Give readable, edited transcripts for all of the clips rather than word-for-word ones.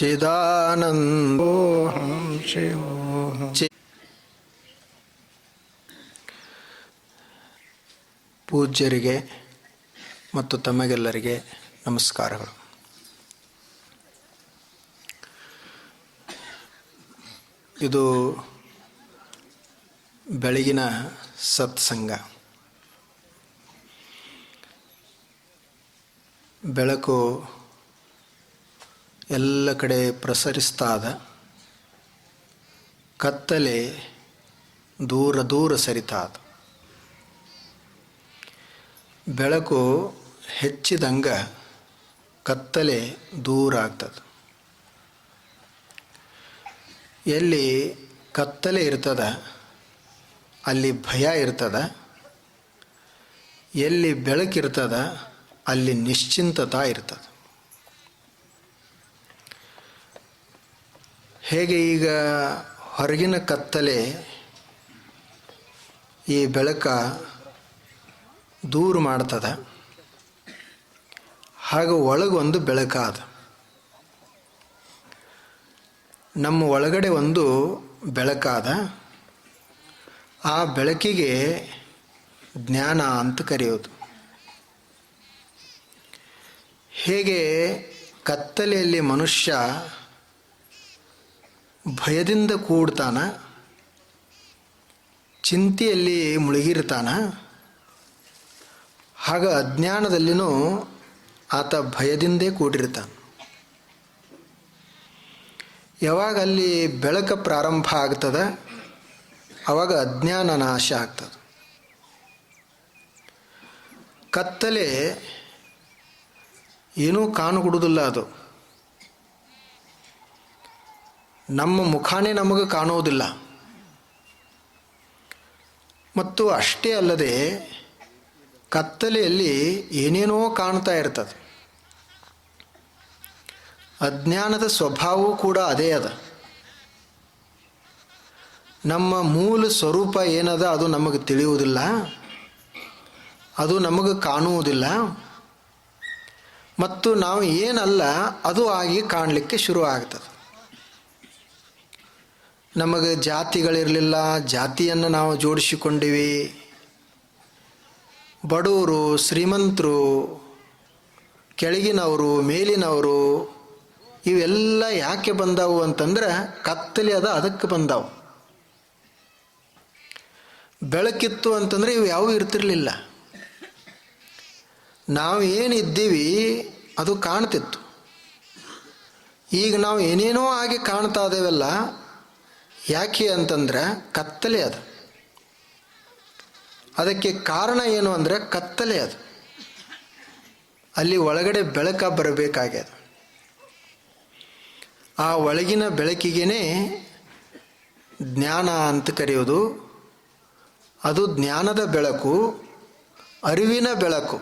ಚಿದಾನಂದೋಹಂ ಶಿವೋಹಂ. ಪೂಜ್ಯರಿಗೆ ಮತ್ತು ತಮಗೆಲ್ಲರಿಗೆ ನಮಸ್ಕಾರಗಳು. ಇದು ಬೆಳಗಿನ ಸತ್ಸಂಗ. ಬೆಳಕು ಎಲ್ಲ ಕಡೆ ಪ್ರಸರಿಸ್ತಾದ, ಕತ್ತಲೆ ದೂರ ದೂರ ಸರಿತಾದ. ಬೆಳಕು ಹೆಚ್ಚಿದಂಗ ಕತ್ತಲೆ ದೂರ ಆಗ್ತದೆ. ಎಲ್ಲಿ ಕತ್ತಲೆ ಇರ್ತದ ಅಲ್ಲಿ ಭಯ ಇರ್ತದ, ಎಲ್ಲಿ ಬೆಳಕಿರ್ತದ ಅಲ್ಲಿ ನಿಶ್ಚಿಂತತಾ ಇರ್ತದೆ. ಹೇಗೆ ಈಗ ಹೊರಗಿನ ಕತ್ತಲೆ ಈ ಬೆಳಕ ದೂರ ಮಾಡ್ತದ, ಹಾಗೆ ಒಳಗೊಂದು ಬೆಳಕಾದ. ನಮ್ಮ ಒಳಗಡೆ ಒಂದು ಬೆಳಕಾದ. ಆ ಬೆಳಕಿಗೆ ಜ್ಞಾನ ಅಂತ ಕರೆಯೋದು. ಹೇಗೆ ಕತ್ತಲೆಯಲ್ಲಿ ಮನುಷ್ಯ ಭಯದಿಂದ ಕೂಡ್ತಾನ, ಚಿಂತೆಯಲ್ಲಿ ಮುಳುಗಿರ್ತಾನ, ಹಾಗ ಅಜ್ಞಾನದಲ್ಲಿನೂ ಆತ ಭಯದಿಂದೇ ಕೂಡಿರ್ತಾನೆ. ಯಾವಾಗ ಅಲ್ಲಿ ಬೆಳಕು ಪ್ರಾರಂಭ ಆಗ್ತದೆ ಆವಾಗ ಅಜ್ಞಾನ ನಾಶ ಆಗ್ತದೆ. ಕತ್ತಲೆ ಏನೂ ಕಾಣುಗುಡುವುದಿಲ್ಲ. ಅದು ನಮ್ಮ ಮುಖಾನೇ ನಮಗೆ ಕಾಣುವುದಿಲ್ಲ. ಮತ್ತು ಅಷ್ಟೇ ಅಲ್ಲದೆ ಕತ್ತಲೆಯಲ್ಲಿ ಏನೇನೋ ಕಾಣ್ತಾ ಇರ್ತದೆ. ಅಜ್ಞಾನದ ಸ್ವಭಾವವೂ ಕೂಡ ಅದೇ ಅದ. ನಮ್ಮ ಮೂಲ ಸ್ವರೂಪ ಏನದ ಅದು ನಮಗೆ ತಿಳಿಯುವುದಿಲ್ಲ, ಅದು ನಮಗೆ ಕಾಣುವುದಿಲ್ಲ. ಮತ್ತು ನಾವು ಏನಲ್ಲ ಅದು ಆಗಿ ಕಾಣಲಿಕ್ಕೆ ಶುರು ಆಗ್ತದೆ. ನಮಗೆ ಜಾತಿಗಳಿರಲಿಲ್ಲ, ಜಾತಿಯನ್ನು ನಾವು ಜೋಡಿಸಿಕೊಂಡಿವಿ. ಬಡವರು, ಶ್ರೀಮಂತರು, ಕೆಳಗಿನವರು, ಮೇಲಿನವರು, ಇವೆಲ್ಲ ಯಾಕೆ ಬಂದಾವು ಅಂತಂದ್ರೆ ಕತ್ತಲೆ ಅದ, ಅದಕ್ಕೆ ಬಂದಾವು. ಬೆಳಕಿತ್ತು ಅಂತಂದರೆ ಇವು ಯಾವೂ ಇರ್ತಿರ್ಲಿಲ್ಲ. ನಾವು ಏನಿದ್ದೀವಿ ಅದು ಕಾಣ್ತಿತ್ತು. ಈಗ ನಾವು ಏನೇನೋ ಆಗಿ ಕಾಣ್ತಾ ಇದ್ದೇವಲ್ಲ, ಯಾಕೆ ಅಂತಂದ್ರೆ ಕತ್ತಲೆ ಅದು. ಅದಕ್ಕೆ ಕಾರಣ ಏನು ಅಂದರೆ ಕತ್ತಲೆ ಅದು. ಅಲ್ಲಿ ಒಳಗಡೆ ಬೆಳಕ ಬರಬೇಕಾಗ್ಯದ. ಆ ಒಳಗಿನ ಬೆಳಕಿಗೇನೆ ಜ್ಞಾನ ಅಂತ ಕರೆಯೋದು. ಅದು ಜ್ಞಾನದ ಬೆಳಕು, ಅರಿವಿನ ಬೆಳಕು.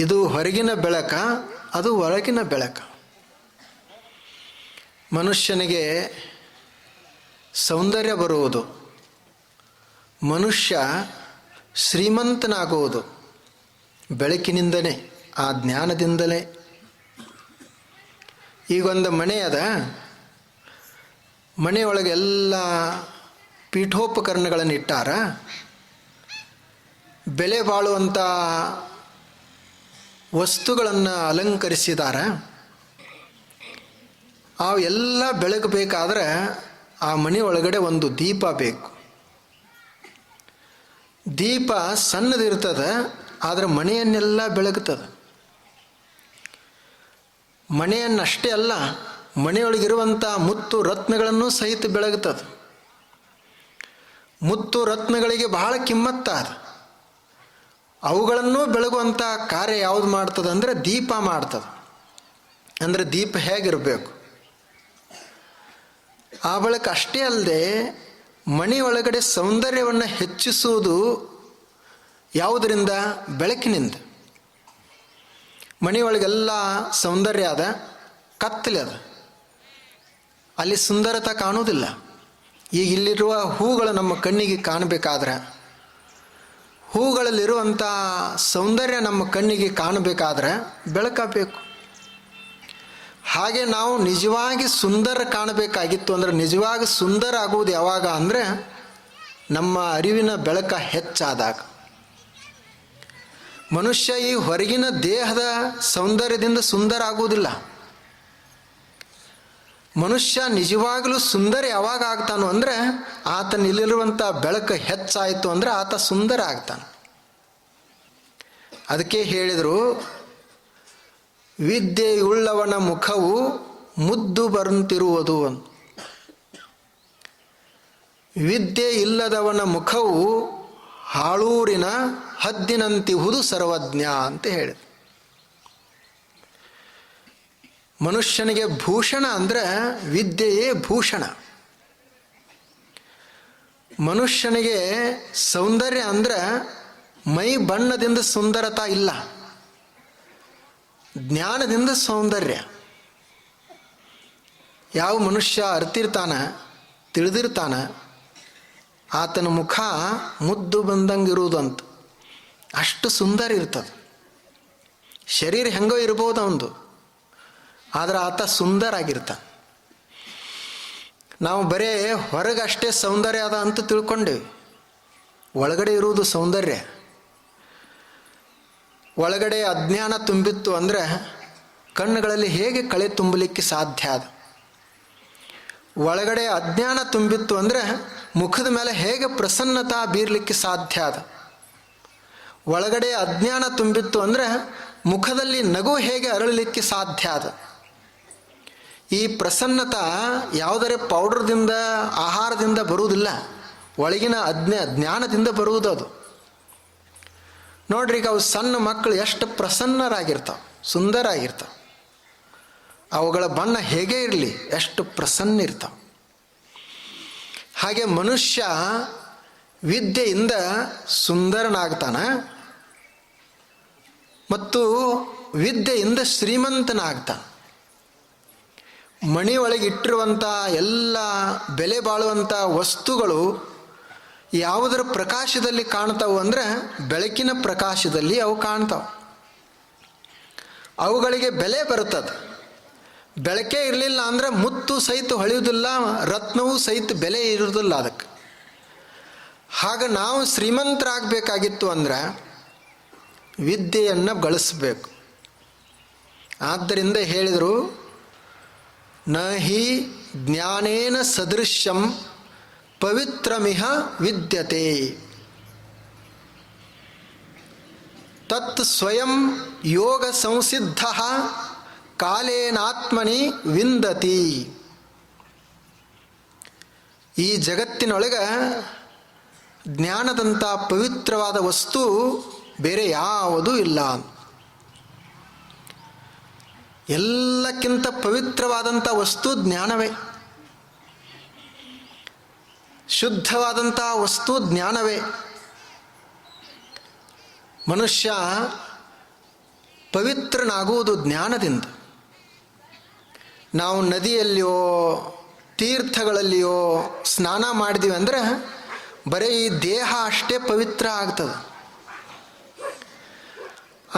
ಇದು ಹೊರಗಿನ ಬೆಳಕ, ಅದು ಒಳಗಿನ ಬೆಳಕ. ಮನುಷ್ಯನಿಗೆ ಸೌಂದರ್ಯ ಬರುವುದು, ಮನುಷ್ಯ ಶ್ರೀಮಂತನಾಗುವುದು ಬೆಳಕಿನಿಂದಲೇ, ಆ ಜ್ಞಾನದಿಂದಲೇ. ಈಗೊಂದು ಮನೆ ಅದ, ಮನೆಯೊಳಗೆ ಎಲ್ಲ ಪೀಠೋಪಕರಣಗಳನ್ನು ಇಟ್ಟಾರ, ಬೆಲೆ ಬಾಳುವಂಥ ವಸ್ತುಗಳನ್ನು ಅಲಂಕರಿಸಿದಾರ. ಅವೆಲ್ಲ ಬೆಳಗಬೇಕಾದ್ರೆ ಆ ಮನೆ ಒಳಗಡೆ ಒಂದು ದೀಪ ಬೇಕು. ದೀಪ ಸಣ್ಣದಿರ್ತದೆ, ಆದರೆ ಮನೆಯನ್ನೆಲ್ಲ ಬೆಳಗ್ತದೆ. ಮನೆಯನ್ನಷ್ಟೇ ಅಲ್ಲ, ಮನೆಯೊಳಗಿರುವಂಥ ಮುತ್ತು ರತ್ನಗಳನ್ನು ಸಹಿತ ಬೆಳಗ್ತದೆ. ಮುತ್ತು ರತ್ನಗಳಿಗೆ ಬಹಳ ಕಿಮ್ಮತ್ತಾದ. ಅವುಗಳನ್ನು ಬೆಳಗುವಂಥ ಕಾರ್ಯ ಯಾವುದು ಮಾಡ್ತದೆ ಅಂದರೆ ದೀಪ ಮಾಡ್ತದೆ. ಅಂದರೆ ದೀಪ ಹೇಗಿರಬೇಕು, ಆ ಬೆಳಕು ಅಷ್ಟೇ ಅಲ್ಲದೆ ಮನೆಯೊಳಗಡೆ ಸೌಂದರ್ಯವನ್ನು ಹೆಚ್ಚಿಸುವುದು ಯಾವುದರಿಂದ? ಬೆಳಕಿನಿಂದ. ಮನೆಯೊಳಗೆಲ್ಲ ಸೌಂದರ್ಯ ಅದ, ಕತ್ತಲೆ ಅದ, ಅಲ್ಲಿ ಸುಂದರತೆ ಕಾಣುವುದಿಲ್ಲ. ಈಗ ಇಲ್ಲಿರುವ ಹೂಗಳು ನಮ್ಮ ಕಣ್ಣಿಗೆ ಕಾಣಬೇಕಾದ್ರೆ, ಹೂಗಳಲ್ಲಿರುವಂಥ ಸೌಂದರ್ಯ ನಮ್ಮ ಕಣ್ಣಿಗೆ ಕಾಣಬೇಕಾದ್ರೆ ಬೆಳಕಾಗಬೇಕು. ಹಾಗೆ ನಾವು ನಿಜವಾಗಿ ಸುಂದರ ಕಾಣಬೇಕಾಗಿತ್ತು ಅಂದರೆ ನಿಜವಾಗಿ ಸುಂದರ ಆಗುವುದು ಯಾವಾಗ ಅಂದರೆ ನಮ್ಮ ಅರಿವಿನ ಬೆಳಕ ಹೆಚ್ಚಾದಾಗ. ಮನುಷ್ಯ ಈ ಹೊರಗಿನ ದೇಹದ ಸೌಂದರ್ಯದಿಂದ ಸುಂದರ ಆಗುವುದಿಲ್ಲ. ಮನುಷ್ಯ ನಿಜವಾಗಲೂ ಸುಂದರ ಯಾವಾಗ ಆಗ್ತಾನೋ ಅಂದರೆ ಆತನಲ್ಲಿರುವಂಥ ಬೆಳಕು ಹೆಚ್ಚಾಯಿತು ಅಂದರೆ ಆತ ಸುಂದರ ಆಗ್ತಾನೆ. ಅದಕ್ಕೆ ಹೇಳಿದರು, ವಿದ್ಯೆಯುಳ್ಳವನ ಮುಖವು ಮುದ್ದು ಬರುತ್ತಿರುವುದು. ವಿದ್ಯೆ ಇಲ್ಲದವನ ಮುಖವು ಹಾಳೂರಿನ ಹದ್ದಿನಂತಿಹುದು ಸರ್ವಜ್ಞ ಅಂತ ಹೇಳಿದ. ಮನುಷ್ಯನಿಗೆ ಭೂಷಣ ಅಂದರೆ ವಿದ್ಯೆಯೇ ಭೂಷಣ. ಮನುಷ್ಯನಿಗೆ ಸೌಂದರ್ಯ ಅಂದರೆ ಮೈ ಬಣ್ಣದಿಂದ ಸುಂದರತಾ ಇಲ್ಲ, ಜ್ಞಾನದಿಂದ ಸೌಂದರ್ಯ. ಯಾವ ಮನುಷ್ಯ ಅರ್ತಿರ್ತಾನೆ, ತಿಳಿದಿರ್ತಾನೆ, ಆತನ ಮುಖ ಮುದ್ದು ಬಂದಂಗೆ ಇರುವುದಂತ, ಅಷ್ಟು ಸುಂದರ ಇರ್ತದೆ. ಶರೀರ ಹೆಂಗೋ ಇರ್ಬೋದು ಅವನದು, ಆದರೆ ಆತ ಸುಂದರ ಆಗಿರ್ತಾನೆ. ನಾವು ಬರೇ ಹೊರಗಷ್ಟೇ ಸೌಂದರ್ಯ ಅದ ಅಂತ ತಿಳ್ಕೊಂಡೇವಿ, ಒಳಗಡೆ ಇರುವುದು ಸೌಂದರ್ಯ. ಒಳಗಡೆ ಅಜ್ಞಾನ ತುಂಬಿತ್ತು ಅಂದರೆ ಕಣ್ಣುಗಳಲ್ಲಿ ಹೇಗೆ ಕಳೆ ತುಂಬಲಿಕ್ಕೆ ಸಾಧ್ಯ ಅದ? ಒಳಗಡೆ ಅಜ್ಞಾನ ತುಂಬಿತ್ತು ಅಂದರೆ ಮುಖದ ಮೇಲೆ ಹೇಗೆ ಪ್ರಸನ್ನತಾ ಬೀರಲಿಕ್ಕೆ ಸಾಧ್ಯ ಅದ? ಒಳಗಡೆ ಅಜ್ಞಾನ ತುಂಬಿತ್ತು ಅಂದರೆ ಮುಖದಲ್ಲಿ ನಗು ಹೇಗೆ ಅರಳಲಿಕ್ಕೆ ಸಾಧ್ಯ ಅದ? ಈ ಪ್ರಸನ್ನತ ಯಾವುದರೆ ಪೌಡರ್ದಿಂದ ಆಹಾರದಿಂದ ಬರುವುದಿಲ್ಲ, ಒಳಗಿನ ಜ್ಞಾನದಿಂದ ಬರುವುದು ಅದು. ನೋಡ್ರಿ, ಈಗ ಅವು ಸಣ್ಣ ಮಕ್ಕಳು ಎಷ್ಟು ಪ್ರಸನ್ನರಾಗಿರ್ತಾವೆ, ಸುಂದರ ಆಗಿರ್ತಾವೆ. ಅವುಗಳ ಬಣ್ಣ ಹೇಗೆ ಇರಲಿ, ಎಷ್ಟು ಪ್ರಸನ್ನ ಇರ್ತಾವೆ. ಹಾಗೆ ಮನುಷ್ಯ ವಿದ್ಯೆಯಿಂದ ಸುಂದರನಾಗ್ತಾನೆ ಮತ್ತು ವಿದ್ಯೆಯಿಂದ ಶ್ರೀಮಂತನಾಗ್ತಾನೆ. ಮಣಿಯೊಳಗೆ ಇಟ್ಟಿರುವಂಥ ಎಲ್ಲ ಬೆಲೆ ಬಾಳುವಂಥ ವಸ್ತುಗಳು ಯಾವುದರ ಪ್ರಕಾಶದಲ್ಲಿ ಕಾಣ್ತಾವು ಅಂದರೆ ಬೆಳಕಿನ ಪ್ರಕಾಶದಲ್ಲಿ ಅವು ಕಾಣ್ತಾವೆ. ಅವುಗಳಿಗೆ ಬೆಲೆ ಬರುತ್ತದೆ. ಬೆಳಕೆ ಇರಲಿಲ್ಲ ಅಂದರೆ ಮುತ್ತು ಸಹಿತ ಹೊಳೆಯುವುದಿಲ್ಲ, ರತ್ನವೂ ಸಹಿತ ಬೆಲೆ ಇರುವುದಿಲ್ಲ ಅದಕ್ಕೆ. ಹಾಗೆ ನಾವು ಶ್ರೀಮಂತರಾಗಬೇಕಾಗಿತ್ತು ಅಂದರೆ ವಿದ್ಯೆಯನ್ನು ಗಳಿಸಬೇಕು. ಆದ್ದರಿಂದ ಹೇಳಿದರು, ನ ಹಿ ಜ್ಞಾನೇನ ಸದೃಶ್ಯಂ ಪವಿತ್ರಮಿಹ ವಿದ್ಯತೆ ತತ್ ಸ್ವಯಂ ಯೋಗ ಸಂಸಿದ್ಧ ಕಾಲೇನಾತ್ಮನಿ ವಿಂದತಿ. ಈ ಜಗತ್ತಿನೊಳಗೆ ಜ್ಞಾನದಂಥ ಪವಿತ್ರವಾದ ವಸ್ತು ಬೇರೆ ಯಾವುದೂ ಇಲ್ಲ. ಎಲ್ಲಕ್ಕಿಂತ ಪವಿತ್ರವಾದಂಥ ವಸ್ತು ಜ್ಞಾನವೇ. ಶುದ್ಧವಾದಂಥ ವಸ್ತು ಜ್ಞಾನವೇ. ಮನುಷ್ಯ ಪವಿತ್ರನಾಗುವುದು ಜ್ಞಾನದಿಂದ. ನಾವು ನದಿಯಲ್ಲಿಯೋ ತೀರ್ಥಗಳಲ್ಲಿಯೋ ಸ್ನಾನ ಮಾಡಿದೀವಿ ಅಂದರೆ ಬರೀ ಈ ದೇಹ ಅಷ್ಟೇ ಪವಿತ್ರ ಆಗ್ತದೆ.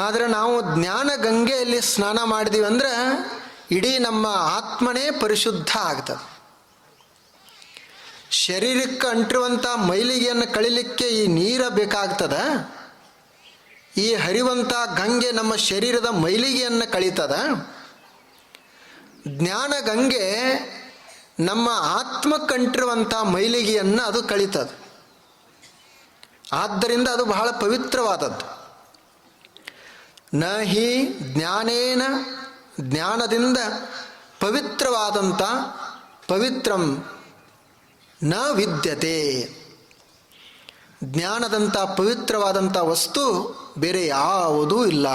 ಆದರೆ ನಾವು ಜ್ಞಾನ ಗಂಗೆಯಲ್ಲಿ ಸ್ನಾನ ಮಾಡಿದೀವಿ ಅಂದರೆ ಇಡೀ ನಮ್ಮ ಆತ್ಮನೇ ಪರಿಶುದ್ಧ ಆಗ್ತದೆ. ಶರೀರಕ್ಕೆ ಅಂಟಿರುವಂಥ ಮೈಲಿಗೆಯನ್ನು ಕಳಿಲಿಕ್ಕೆ ಈ ನೀರು ಬೇಕಾಗ್ತದ? ಈ ಹರಿವಂಥ ಗಂಗೆ ನಮ್ಮ ಶರೀರದ ಮೈಲಿಗೆಯನ್ನು ಕಳೀತದ? ಜ್ಞಾನ ಗಂಗೆ ನಮ್ಮ ಆತ್ಮಕ್ಕಂಟಿರುವಂಥ ಮೈಲಿಗೆಯನ್ನು ಅದು ಕಳೀತದೆ. ಆದ್ದರಿಂದ ಅದು ಬಹಳ ಪವಿತ್ರವಾದದ್ದು. ನ ಹಿ ಜ್ಞಾನೇನ, ಜ್ಞಾನದಿಂದ ಪವಿತ್ರವಾದಂಥ ಪವಿತ್ರಂ ನ ವಿದ್ಯತೆ. ಜ್ಞಾನದಂಥ ಪವಿತ್ರವಾದಂಥ ವಸ್ತು ಬೇರೆ ಯಾವುದೂ ಇಲ್ಲ.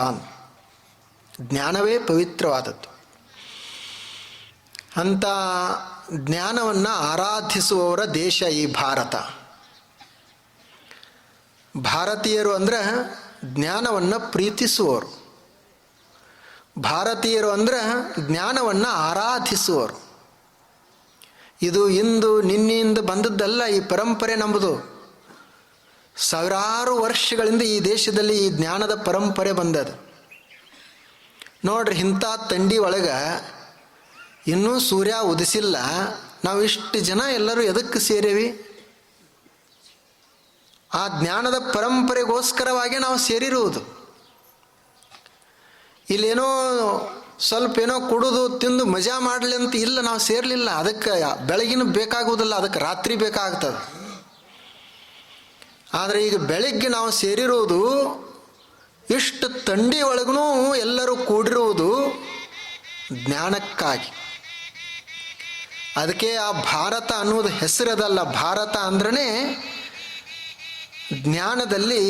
ಜ್ಞಾನವೇ ಪವಿತ್ರವಾದದ್ದು. ಅಂಥ ಜ್ಞಾನವನ್ನು ಆರಾಧಿಸುವವರ ದೇಶ ಈ ಭಾರತ. ಭಾರತೀಯರು ಅಂದರೆ ಜ್ಞಾನವನ್ನು ಪ್ರೀತಿಸುವವರು. ಭಾರತೀಯರು ಅಂದರೆ ಜ್ಞಾನವನ್ನು ಆರಾಧಿಸುವವರು. ಇದು ಇಂದು ನಿನ್ನೆಯಿಂದ ಬಂದದ್ದಲ್ಲ. ಈ ಪರಂಪರೆ ನಮ್ಮದು. ಸಾವಿರಾರು ವರ್ಷಗಳಿಂದ ಈ ದೇಶದಲ್ಲಿ ಈ ಜ್ಞಾನದ ಪರಂಪರೆ ಬಂದದ. ನೋಡ್ರಿ, ಇಂಥ ತಂಡಿ ಒಳಗೆ ಇನ್ನೂ ಸೂರ್ಯ ಉದಿಸಿಲ್ಲ, ನಾವು ಇಷ್ಟು ಜನ ಎಲ್ಲರೂ ಎದಕ್ಕೆ ಸೇರೇವಿ? ಆ ಜ್ಞಾನದ ಪರಂಪರೆಗೋಸ್ಕರವಾಗಿ ನಾವು ಸೇರಿರುವುದು. ಇಲ್ಲೇನೋ ಸ್ವಲ್ಪ ಏನೋ ಕುಡಿದು ತಿಂದು ಮಜಾ ಮಾಡಲಿ ಅಂತ ಇಲ್ಲ, ನಾವು ಸೇರಲಿಲ್ಲ. ಅದಕ್ಕೆ ಬೆಳಗಿನ ಬೇಕಾಗುವುದಿಲ್ಲ, ಅದಕ್ಕೆ ರಾತ್ರಿ ಬೇಕಾಗ್ತದೆ. ಆದರೆ ಈಗ ಬೆಳಗ್ಗೆ ನಾವು ಸೇರಿರುವುದು, ಇಷ್ಟು ತಂಡಿ ಒಳಗೂ ಎಲ್ಲರೂ ಕೂಡಿರುವುದು ಜ್ಞಾನಕ್ಕಾಗಿ. ಅದಕ್ಕೆ ಆ ಭಾರತ ಅನ್ನೋದು ಹೆಸರದಲ್ಲ. ಭಾರತ ಅಂದ್ರೇ ಜ್ಞಾನದಲ್ಲಿ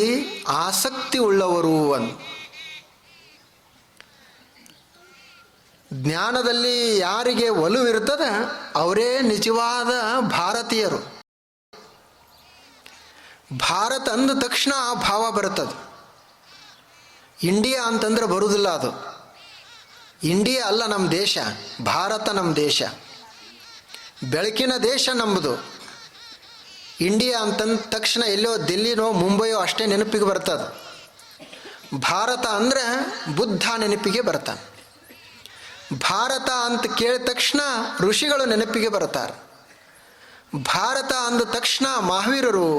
ಆಸಕ್ತಿ ಉಳ್ಳವರು ಅಂತ. ಜ್ಞಾನದಲ್ಲಿ ಯಾರಿಗೆ ಒಲವಿರ್ತದೆ ಅವರೇ ನಿಜವಾದ ಭಾರತೀಯರು. ಭಾರತ ಅಂದ ತಕ್ಷಣ ಆ ಭಾವ ಬರುತ್ತದೆ. ಇಂಡಿಯಾ ಅಂತಂದ್ರೆ ಬರುವುದಿಲ್ಲ. ಅದು ಇಂಡಿಯಾ ಅಲ್ಲ ನಮ್ಮ ದೇಶ, ಭಾರತ ನಮ್ಮ ದೇಶ, ಬೆಳಕಿನ ದೇಶ ನಮ್ಮದು. ಇಂಡಿಯಾ ಅಂತಂದ ತಕ್ಷಣ ಎಲ್ಲೋ ದಿಲ್ಲಿನೋ ಮುಂಬೈಯೋ ಅಷ್ಟೇ ನೆನಪಿಗೆ ಬರ್ತದೆ. ಭಾರತ ಅಂದರೆ ಬುದ್ಧ ನೆನಪಿಗೆ ಬರ್ತಾನೆ. ಭಾರತ ಅಂತ ಕೇಳಿದ ತಕ್ಷಣ ಋಷಿಗಳು ನೆನಪಿಗೆ ಬರ್ತಾರೆ. ಭಾರತ ಅಂದ ತಕ್ಷಣ ಮಹಾವೀರರು,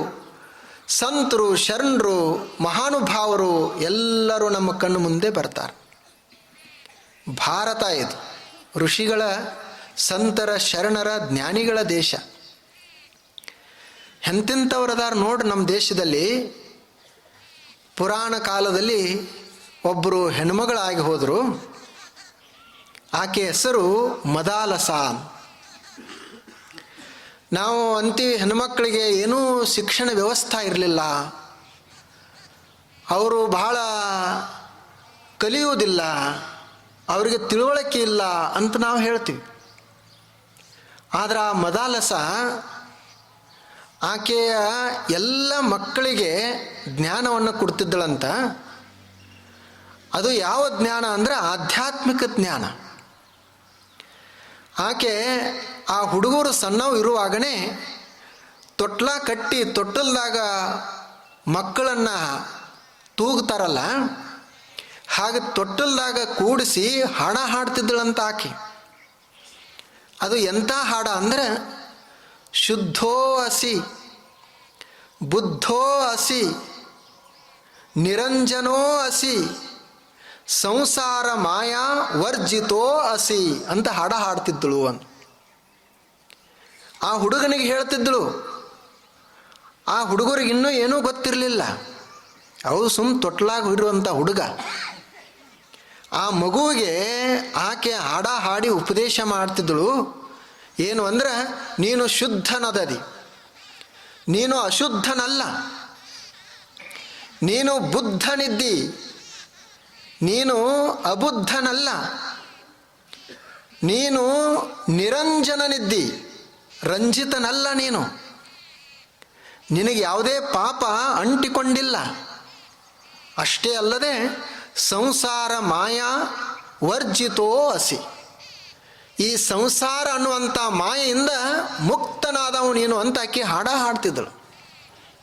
ಸಂತರು, ಶರಣರು, ಮಹಾನುಭಾವರು ಎಲ್ಲರೂ ನಮ್ಮ ಕಣ್ಣು ಮುಂದೆ ಬರ್ತಾರೆ. ಭಾರತ ಇದು ಋಷಿಗಳ, ಸಂತರ, ಶರಣರ, ಜ್ಞಾನಿಗಳ ದೇಶ. ಎಂತೆಂಥವ್ರದಾರ ನೋಡ್ರಿ ನಮ್ಮ ದೇಶದಲ್ಲಿ. ಪುರಾಣ ಕಾಲದಲ್ಲಿ ಒಬ್ಬರು ಹೆಣ್ಮಗಳಾಗಿ ಹೋದರು. ಆಕೆ ಹೆಸರು ಮದಾಲಸ. ನಾವು ಅಂತೀವಿ ಹೆಣ್ಮಕ್ಳಿಗೆ ಏನೂ ಶಿಕ್ಷಣ ವ್ಯವಸ್ಥೆ ಇರಲಿಲ್ಲ, ಅವರು ಬಹಳ ಕಲಿಯುವುದಿಲ್ಲ, ಅವರಿಗೆ ತಿಳುವಳಿಕೆ ಇಲ್ಲ ಅಂತ ನಾವು ಹೇಳ್ತೀವಿ. ಆದರೆ ಆ ಮದಾಲಸ ಆಕೆಯ ಎಲ್ಲ ಮಕ್ಕಳಿಗೆ ಜ್ಞಾನವನ್ನು ಕೊಡ್ತಿದ್ದಳಂತ. ಅದು ಯಾವ ಜ್ಞಾನ ಅಂದರೆ ಆಧ್ಯಾತ್ಮಿಕ ಜ್ಞಾನ. ಆಕೆ ಆ ಹುಡುಗರು ಸಣ್ಣವು ಇರುವಾಗನೇ ತೊಟ್ಲ ಕಟ್ಟಿ ತೊಟ್ಟಲ್ದಾಗ ಮಕ್ಕಳನ್ನು ತೂಗ್ತಾರಲ್ಲ, ಹಾಗೆ ತೊಟ್ಟಲ್ದಾಗ ಕೂಡಿಸಿ ಹಾಡ ಹಾಡ್ತಿದ್ದಳಂತ ಆಕೆ. ಅದು ಎಂಥ ಹಾಡ ಅಂದರೆ, ಶುದ್ಧೋ ಅಸಿ, ಬುದ್ಧೋ ಅಸಿ, ನಿರಂಜನೋ ಅಸಿ, ಸಂಸಾರ ಮಾಯಾ ವರ್ಜಿತೋ ಅಸಿ ಅಂತ ಹಾಡ ಹಾಡ್ತಿದ್ದಳು ಅಂತ. ಆ ಹುಡುಗನಿಗೆ ಹೇಳ್ತಿದ್ದಳು. ಆ ಹುಡುಗರಿಗೆ ಇನ್ನೂ ಏನೂ ಗೊತ್ತಿರಲಿಲ್ಲ, ಅವು ತೊಟ್ಲಾಗ ಇರುವಂಥ ಹುಡುಗ. ಆ ಮಗುವಿಗೆ ಆಕೆ ಹಾಡ ಹಾಡಿ ಉಪದೇಶ ಮಾಡ್ತಿದ್ದಳು. ಏನು ಅಂದ್ರೆ, ನೀನು ಶುದ್ಧನದದಿ, ನೀನು ಅಶುದ್ಧನಲ್ಲ, ನೀನು ಬುದ್ಧನಿದ್ದಿ, ನೀನು ಅಬುದ್ಧನಲ್ಲ, ನೀನು ನಿರಂಜನನಿದ್ದಿ, ರಂಜಿತನಲ್ಲ. ನೀನು, ನಿನಗೆ ಯಾವುದೇ ಪಾಪ ಅಂಟಿಕೊಂಡಿಲ್ಲ. ಅಷ್ಟೇ ಅಲ್ಲದೆ ಸಂಸಾರ ಮಾಯಾ ವರ್ಜಿತೋ ಅಸಿ, ಈ ಸಂಸಾರ ಅನ್ನುವಂಥ ಮಾಯೆಯಿಂದ ಮುಕ್ತನಾದವು ನೀನು ಅಂತ ಆಕೆ ಹಾಡ ಹಾಡ್ತಿದ್ದಳು.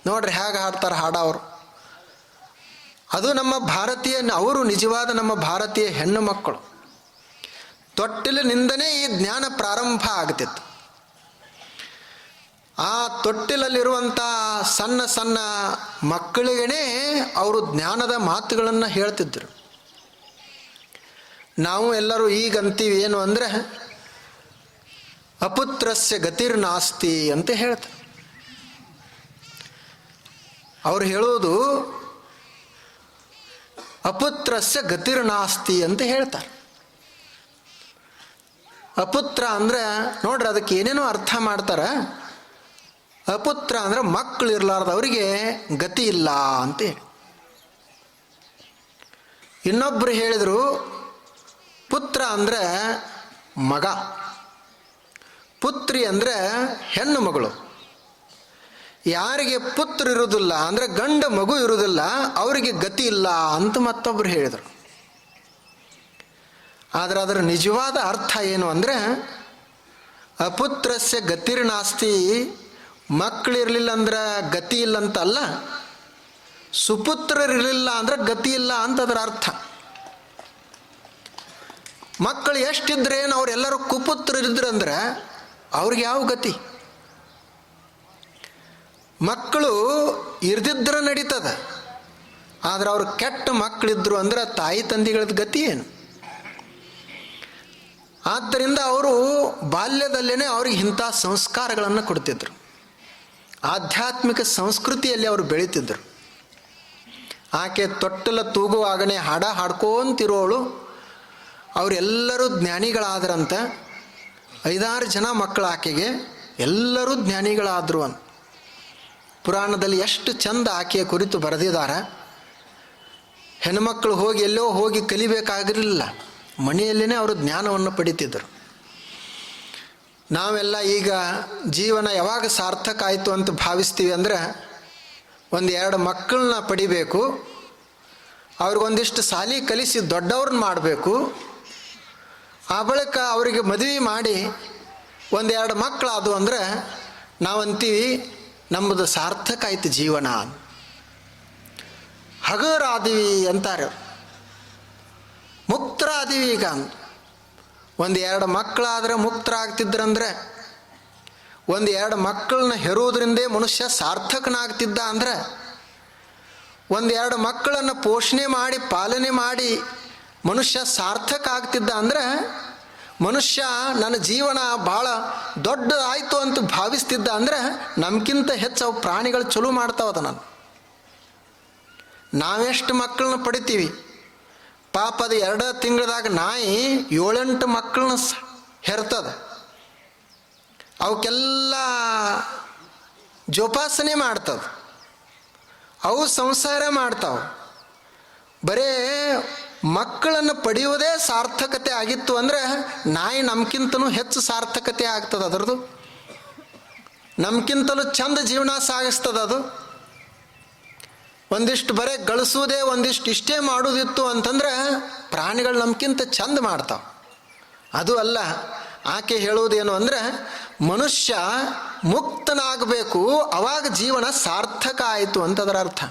ನೋಡ್ರಿ ಹೇಗೆ ಹಾಡ್ತಾರೆ ಹಾಡ ಅವರು. ಅದು ನಮ್ಮ ಭಾರತೀಯ, ಅವರು ನಿಜವಾದ ನಮ್ಮ ಭಾರತೀಯ ಹೆಣ್ಣು ಮಕ್ಕಳು. ತೊಟ್ಟಿಲಿನಿಂದನೇ ಈ ಜ್ಞಾನ ಪ್ರಾರಂಭ ಆಗ್ತಿತ್ತು. ಆ ತೊಟ್ಟಿಲಲ್ಲಿರುವಂಥ ಸಣ್ಣ ಸಣ್ಣ ಮಕ್ಕಳಿಗೇ ಅವರು ಜ್ಞಾನದ ಮಾತುಗಳನ್ನು ಹೇಳ್ತಿದ್ರು. ನಾವು ಎಲ್ಲರೂ ಈಗಂತೀವಿ ಏನು ಅಂದರೆ, ಅಪುತ್ರಸ್ಯ ಗತಿರ್ನಾಸ್ತಿ ಅಂತ ಹೇಳ್ತಾರೆ. ಅವ್ರು ಹೇಳೋದು ಅಪುತ್ರಸ್ಯ ಗತಿರ್ನಾಸ್ತಿ ಅಂತ ಹೇಳ್ತಾರೆ. ಅಪುತ್ರ ಅಂದ್ರೆ ನೋಡ್ರಿ, ಅದಕ್ಕೆ ಏನೇನೋ ಅರ್ಥ ಮಾಡ್ತಾರೆ. ಅಪುತ್ರ ಅಂದ್ರೆ ಮಕ್ಕಳು ಇರಲಾರ್ದವರಿಗೆ ಗತಿ ಇಲ್ಲ ಅಂತ ಹೇಳಿ. ಇನ್ನೊಬ್ರು ಹೇಳಿದರು, ಪುತ್ರ ಅಂದ್ರೆ ಮಗ, ಪುತ್ರಿ ಅಂದರೆ ಹೆಣ್ಣು ಮಗಳು. ಯಾರಿಗೆ ಪುತ್ರ ಇರುವುದಿಲ್ಲ ಅಂದರೆ ಗಂಡ ಮಗು ಇರುವುದಿಲ್ಲ, ಅವರಿಗೆ ಗತಿ ಇಲ್ಲ ಅಂತ ಮತ್ತೊಬ್ಬರು ಹೇಳಿದರು. ಆದರೆ ಅದರ ನಿಜವಾದ ಅರ್ಥ ಏನು ಅಂದರೆ, ಅಪುತ್ರಸ್ಯ ಗತಿರ್ನಾಸ್ತಿ, ಮಕ್ಕಳಿರಲಿಲ್ಲ ಅಂದ್ರೆ ಗತಿ ಇಲ್ಲ ಅಂತ ಅಲ್ಲ, ಸುಪುತ್ರರಿರಲಿಲ್ಲ ಅಂದ್ರೆ ಗತಿ ಇಲ್ಲ ಅಂತ ಅದರ ಅರ್ಥ. ಮಕ್ಕಳು ಎಷ್ಟಿದ್ರೇನು ಅವರೆಲ್ಲರೂ ಕುಪುತ್ರರಿದ್ರಂದ್ರೆ ಅವ್ರಿಗೆ ಯಾವ ಗತಿ? ಮಕ್ಕಳು ಇರ್ದಿದ್ರೆ ನಡೀತದ, ಆದ್ರೆ ಅವ್ರು ಕೆಟ್ಟ ಮಕ್ಕಳಿದ್ರು ಅಂದ್ರೆ ತಾಯಿ ತಂದೆಗಳದ್ದು ಗತಿ ಏನು? ಆದ್ದರಿಂದ ಅವರು ಬಾಲ್ಯದಲ್ಲೇ ಅವ್ರಿಗೆ ಇಂಥ ಸಂಸ್ಕಾರಗಳನ್ನು ಕೊಡ್ತಿದ್ರು. ಆಧ್ಯಾತ್ಮಿಕ ಸಂಸ್ಕೃತಿಯಲ್ಲಿ ಅವರು ಬೆಳೀತಿದ್ರು. ಆಕೆ ತೊಟ್ಟಲ ತೂಗುವಾಗನೇ ಹಾಡ ಹಾಡ್ಕೊಂತಿರೋಳು. ಅವರೆಲ್ಲರೂ ಜ್ಞಾನಿಗಳಾದ್ರಂತ. 5-6 ಜನ ಮಕ್ಕಳು ಆಕೆಗೆ, ಎಲ್ಲರೂ ಜ್ಞಾನಿಗಳಾದರು ಅಂತ ಪುರಾಣದಲ್ಲಿ ಎಷ್ಟು ಚಂದ ಆಕೆಯ ಕುರಿತು ಬರೆದಿದ್ದಾರೆ. ಹೆಣ್ಮಕ್ಕಳು ಹೋಗಿ ಎಲ್ಲೋ ಹೋಗಿ ಕಲಿಬೇಕಾಗಿರಲಿಲ್ಲ, ಮನೆಯಲ್ಲೇ ಅವರು ಜ್ಞಾನವನ್ನು ಪಡಿತಿದ್ದರು. ನಾವೆಲ್ಲ ಈಗ ಜೀವನ ಯಾವಾಗ ಸಾರ್ಥಕ ಆಯಿತು ಅಂತ ಭಾವಿಸ್ತೀವಿ ಅಂದರೆ 1-2 ಮಕ್ಕಳನ್ನ ಪಡಿಬೇಕು, ಅವ್ರಿಗೊಂದಿಷ್ಟು ಸಾಲಿ ಕಲಿಸಿ ದೊಡ್ಡವ್ರನ್ನ ಮಾಡಬೇಕು, ಆ ಬಳಿಕ ಅವರಿಗೆ ಮದುವೆ ಮಾಡಿ 1-2 ಮಕ್ಕಳಾದವು ಅಂದರೆ ನಾವಂತೀವಿ ನಮ್ಮದು ಸಾರ್ಥಕ ಆಯ್ತು ಜೀವನ, ಹಗರಾದಿವಿ ಅಂತಾರೆ, ಮುಕ್ತರಾದಿವಿ. ಈಗ 1-2 ಮಕ್ಕಳಾದರೆ ಮುಕ್ತರಾಗ್ತಿದ್ರಂದ್ರೆ, 1-2 ಮಕ್ಕಳನ್ನ ಹೆರುವುದರಿಂದೇ ಮನುಷ್ಯ ಸಾರ್ಥಕನಾಗ್ತಿದ್ದ ಅಂದರೆ, 1-2 ಮಕ್ಕಳನ್ನು ಪೋಷಣೆ ಮಾಡಿ ಪಾಲನೆ ಮಾಡಿ ಮನುಷ್ಯ ಸಾರ್ಥಕ ಆಗ್ತಿದ್ದ ಅಂದರೆ, ಮನುಷ್ಯ ನನ್ನ ಜೀವನ ಭಾಳ ದೊಡ್ಡದಾಯಿತು ಅಂತ ಭಾವಿಸ್ತಿದ್ದ ಅಂದರೆ ನಮ್ಗಿಂತ ಹೆಚ್ಚು ಅವು ಪ್ರಾಣಿಗಳು ಚಲೋ ಮಾಡ್ತಾವದ. ನಾವೆಷ್ಟು ಮಕ್ಕಳನ್ನ ಪಡಿತೀವಿ? ಪಾಪ ಅದು 2 ತಿಂಗಳದಾಗ ನಾಯಿ 7-8 ಮಕ್ಕಳನ್ನ ಹೆರ್ತದ. ಅವಕ್ಕೆಲ್ಲ ಜೋಪಾಸನೆ ಮಾಡ್ತದ, ಅವು ಸಂಸಾರ ಮಾಡ್ತಾವೆ. ಬರೇ ಮಕ್ಕಳನ್ನು ಪಡೆಯುವುದೇ ಸಾರ್ಥಕತೆ ಆಗಿತ್ತು ಅಂದರೆ ನಾಯಿ ನಮ್ಗಿಂತಲೂ ಹೆಚ್ಚು ಸಾರ್ಥಕತೆ ಆಗ್ತದೆ. ಅದರದ್ದು ನಮ್ಗಿಂತಲೂ ಚಂದ ಜೀವನ ಸಾಗಿಸ್ತದೆ. ಅದು ಒಂದಿಷ್ಟು ಬರೇ ಗಳಿಸುವುದೇ ಒಂದಿಷ್ಟು ಇಷ್ಟೇ ಮಾಡೋದಿತ್ತು ಅಂತಂದ್ರೆ ಪ್ರಾಣಿಗಳು ನಮ್ಗಿಂತ ಚಂದ ಮಾಡ್ತಾವೆ. ಅದು ಅಲ್ಲ, ಆಕೆ ಹೇಳುವುದೇನು ಅಂದರೆ ಮನುಷ್ಯ ಮುಕ್ತನಾಗಬೇಕು, ಅವಾಗ ಜೀವನ ಸಾರ್ಥಕ ಆಯಿತು ಅಂತದರ ಅರ್ಥ.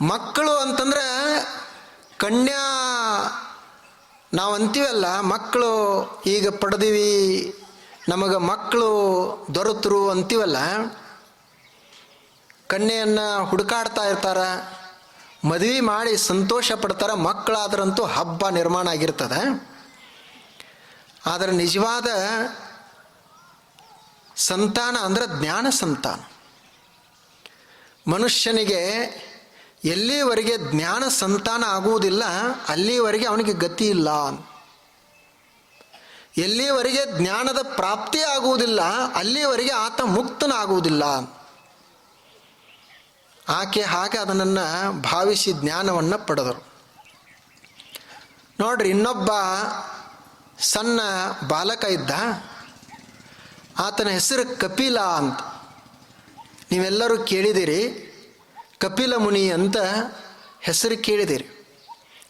ಮಕ್ಕಳು ಅಂತಂದ್ರೆ ಕನ್ಯಾ ನಾವು ಅಂತೀವಲ್ಲ, ಮಕ್ಕಳು ಈಗ ಪಡೆದಿವಿ, ನಮಗೆ ಮಕ್ಕಳು ದೊರೆತರು ಅಂತೀವಲ್ಲ. ಕನ್ಯೆಯನ್ನು ಹುಡುಕಾಡ್ತಾ ಇರ್ತಾರೆ, ಮದುವೆ ಮಾಡಿ ಸಂತೋಷ ಪಡ್ತಾರೆ, ಮಕ್ಕಳಾದ್ರಂತೂ ಹಬ್ಬ ನಿರ್ಮಾಣ ಆಗಿರ್ತದೆ. ಆದರೆ ನಿಜವಾದ ಸಂತಾನ ಅಂದರೆ ಜ್ಞಾನ ಸಂತಾನ. ಮನುಷ್ಯನಿಗೆ ಎಲ್ಲಿವರೆಗೆ ಜ್ಞಾನ ಸಂತಾನ ಆಗುವುದಿಲ್ಲ ಅಲ್ಲಿವರೆಗೆ ಅವನಿಗೆ ಗತಿ ಇಲ್ಲ. ಎಲ್ಲಿವರೆಗೆ ಜ್ಞಾನದ ಪ್ರಾಪ್ತಿ ಆಗುವುದಿಲ್ಲ ಅಲ್ಲಿವರೆಗೆ ಆತ ಮುಕ್ತನಾಗುವುದಿಲ್ಲ. ಆಕೆ ಹಾಗೆ ಅದನ್ನು ಭಾವಿಸಿ ಜ್ಞಾನವನ್ನು ಪಡೆದರು. ನೋಡ್ರಿ, ಇನ್ನೊಬ್ಬ ಸಣ್ಣ ಬಾಲಕ ಇದ್ದ, ಆತನ ಹೆಸರು ಕಪಿಲ ಅಂತ. ನೀವೆಲ್ಲರೂ ಕೇಳಿದಿರಿ, ಕಪಿಲ ಮುನಿ ಅಂತ ಹೆಸರು ಕೇಳಿದಿರಿ.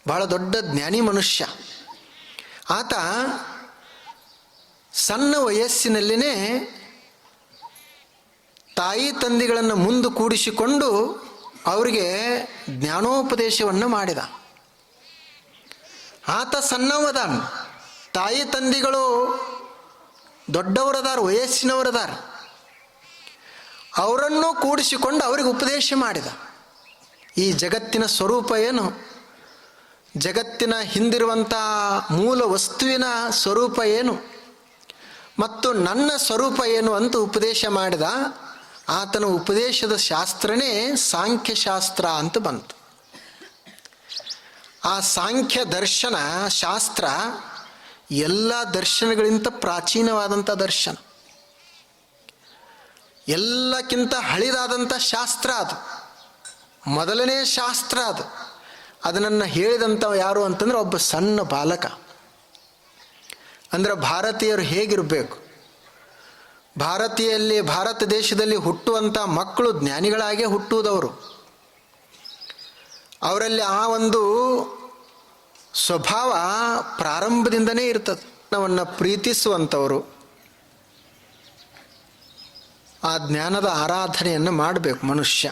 ಬಹಳ ದೊಡ್ಡ ಜ್ಞಾನಿ ಮನುಷ್ಯ. ಆತ ಸಣ್ಣ ವಯಸ್ಸಿನಲ್ಲಿನೇ ತಾಯಿ ತಂದೆಗಳನ್ನು ಮುಂದೆ ಕೂಡಿಸಿಕೊಂಡು ಅವರಿಗೆ ಜ್ಞಾನೋಪದೇಶವನ್ನು ಮಾಡಿದ. ಆತ ಸಣ್ಣವದಾನ, ತಾಯಿ ತಂದೆಗಳು ದೊಡ್ಡವರದಾರ, ವಯಸ್ಸಿನವರದಾರ. ಅವರನ್ನು ಕೂಡಿಸಿಕೊಂಡು ಅವರಿಗೆ ಉಪದೇಶ ಮಾಡಿದ. ಈ ಜಗತ್ತಿನ ಸ್ವರೂಪ ಏನು, ಜಗತ್ತಿನ ಹಿಂದಿರುವಂಥ ಮೂಲ ವಸ್ತುವಿನ ಸ್ವರೂಪ ಏನು ಮತ್ತು ನನ್ನ ಸ್ವರೂಪ ಏನು ಅಂತ ಉಪದೇಶ ಮಾಡಿದ. ಆತನ ಉಪದೇಶದ ಶಾಸ್ತ್ರನೇ ಸಾಂಖ್ಯಶಾಸ್ತ್ರ ಅಂತ ಬಂತು. ಆ ಸಾಂಖ್ಯ ದರ್ಶನ ಶಾಸ್ತ್ರ ಎಲ್ಲ ದರ್ಶನಗಳಿಂದ ಪ್ರಾಚೀನವಾದಂಥ ದರ್ಶನ, ಎಲ್ಲಕ್ಕಿಂತ ಹಳಿದಾದಂಥ ಶಾಸ್ತ್ರ. ಅದು ಮೊದಲನೇ ಶಾಸ್ತ್ರ. ಅದನ್ನು ಹೇಳಿದಂಥ ಯಾರು ಅಂತಂದ್ರೆ ಒಬ್ಬ ಸಣ್ಣ ಬಾಲಕ. ಅಂದರೆ ಭಾರತೀಯರು ಹೇಗಿರಬೇಕು, ಭಾರತ ದೇಶದಲ್ಲಿ ಹುಟ್ಟುವಂಥ ಮಕ್ಕಳು ಜ್ಞಾನಿಗಳಾಗೇ ಹುಟ್ಟುವುದವರು. ಅವರಲ್ಲಿ ಆ ಒಂದು ಸ್ವಭಾವ ಪ್ರಾರಂಭದಿಂದನೇ ಇರ್ತದೆ. ನಮ್ಮನ್ನು ಪ್ರೀತಿಸುವಂಥವರು ಆ ಜ್ಞಾನದ ಆರಾಧನೆಯನ್ನು ಮಾಡಬೇಕು ಮನುಷ್ಯ.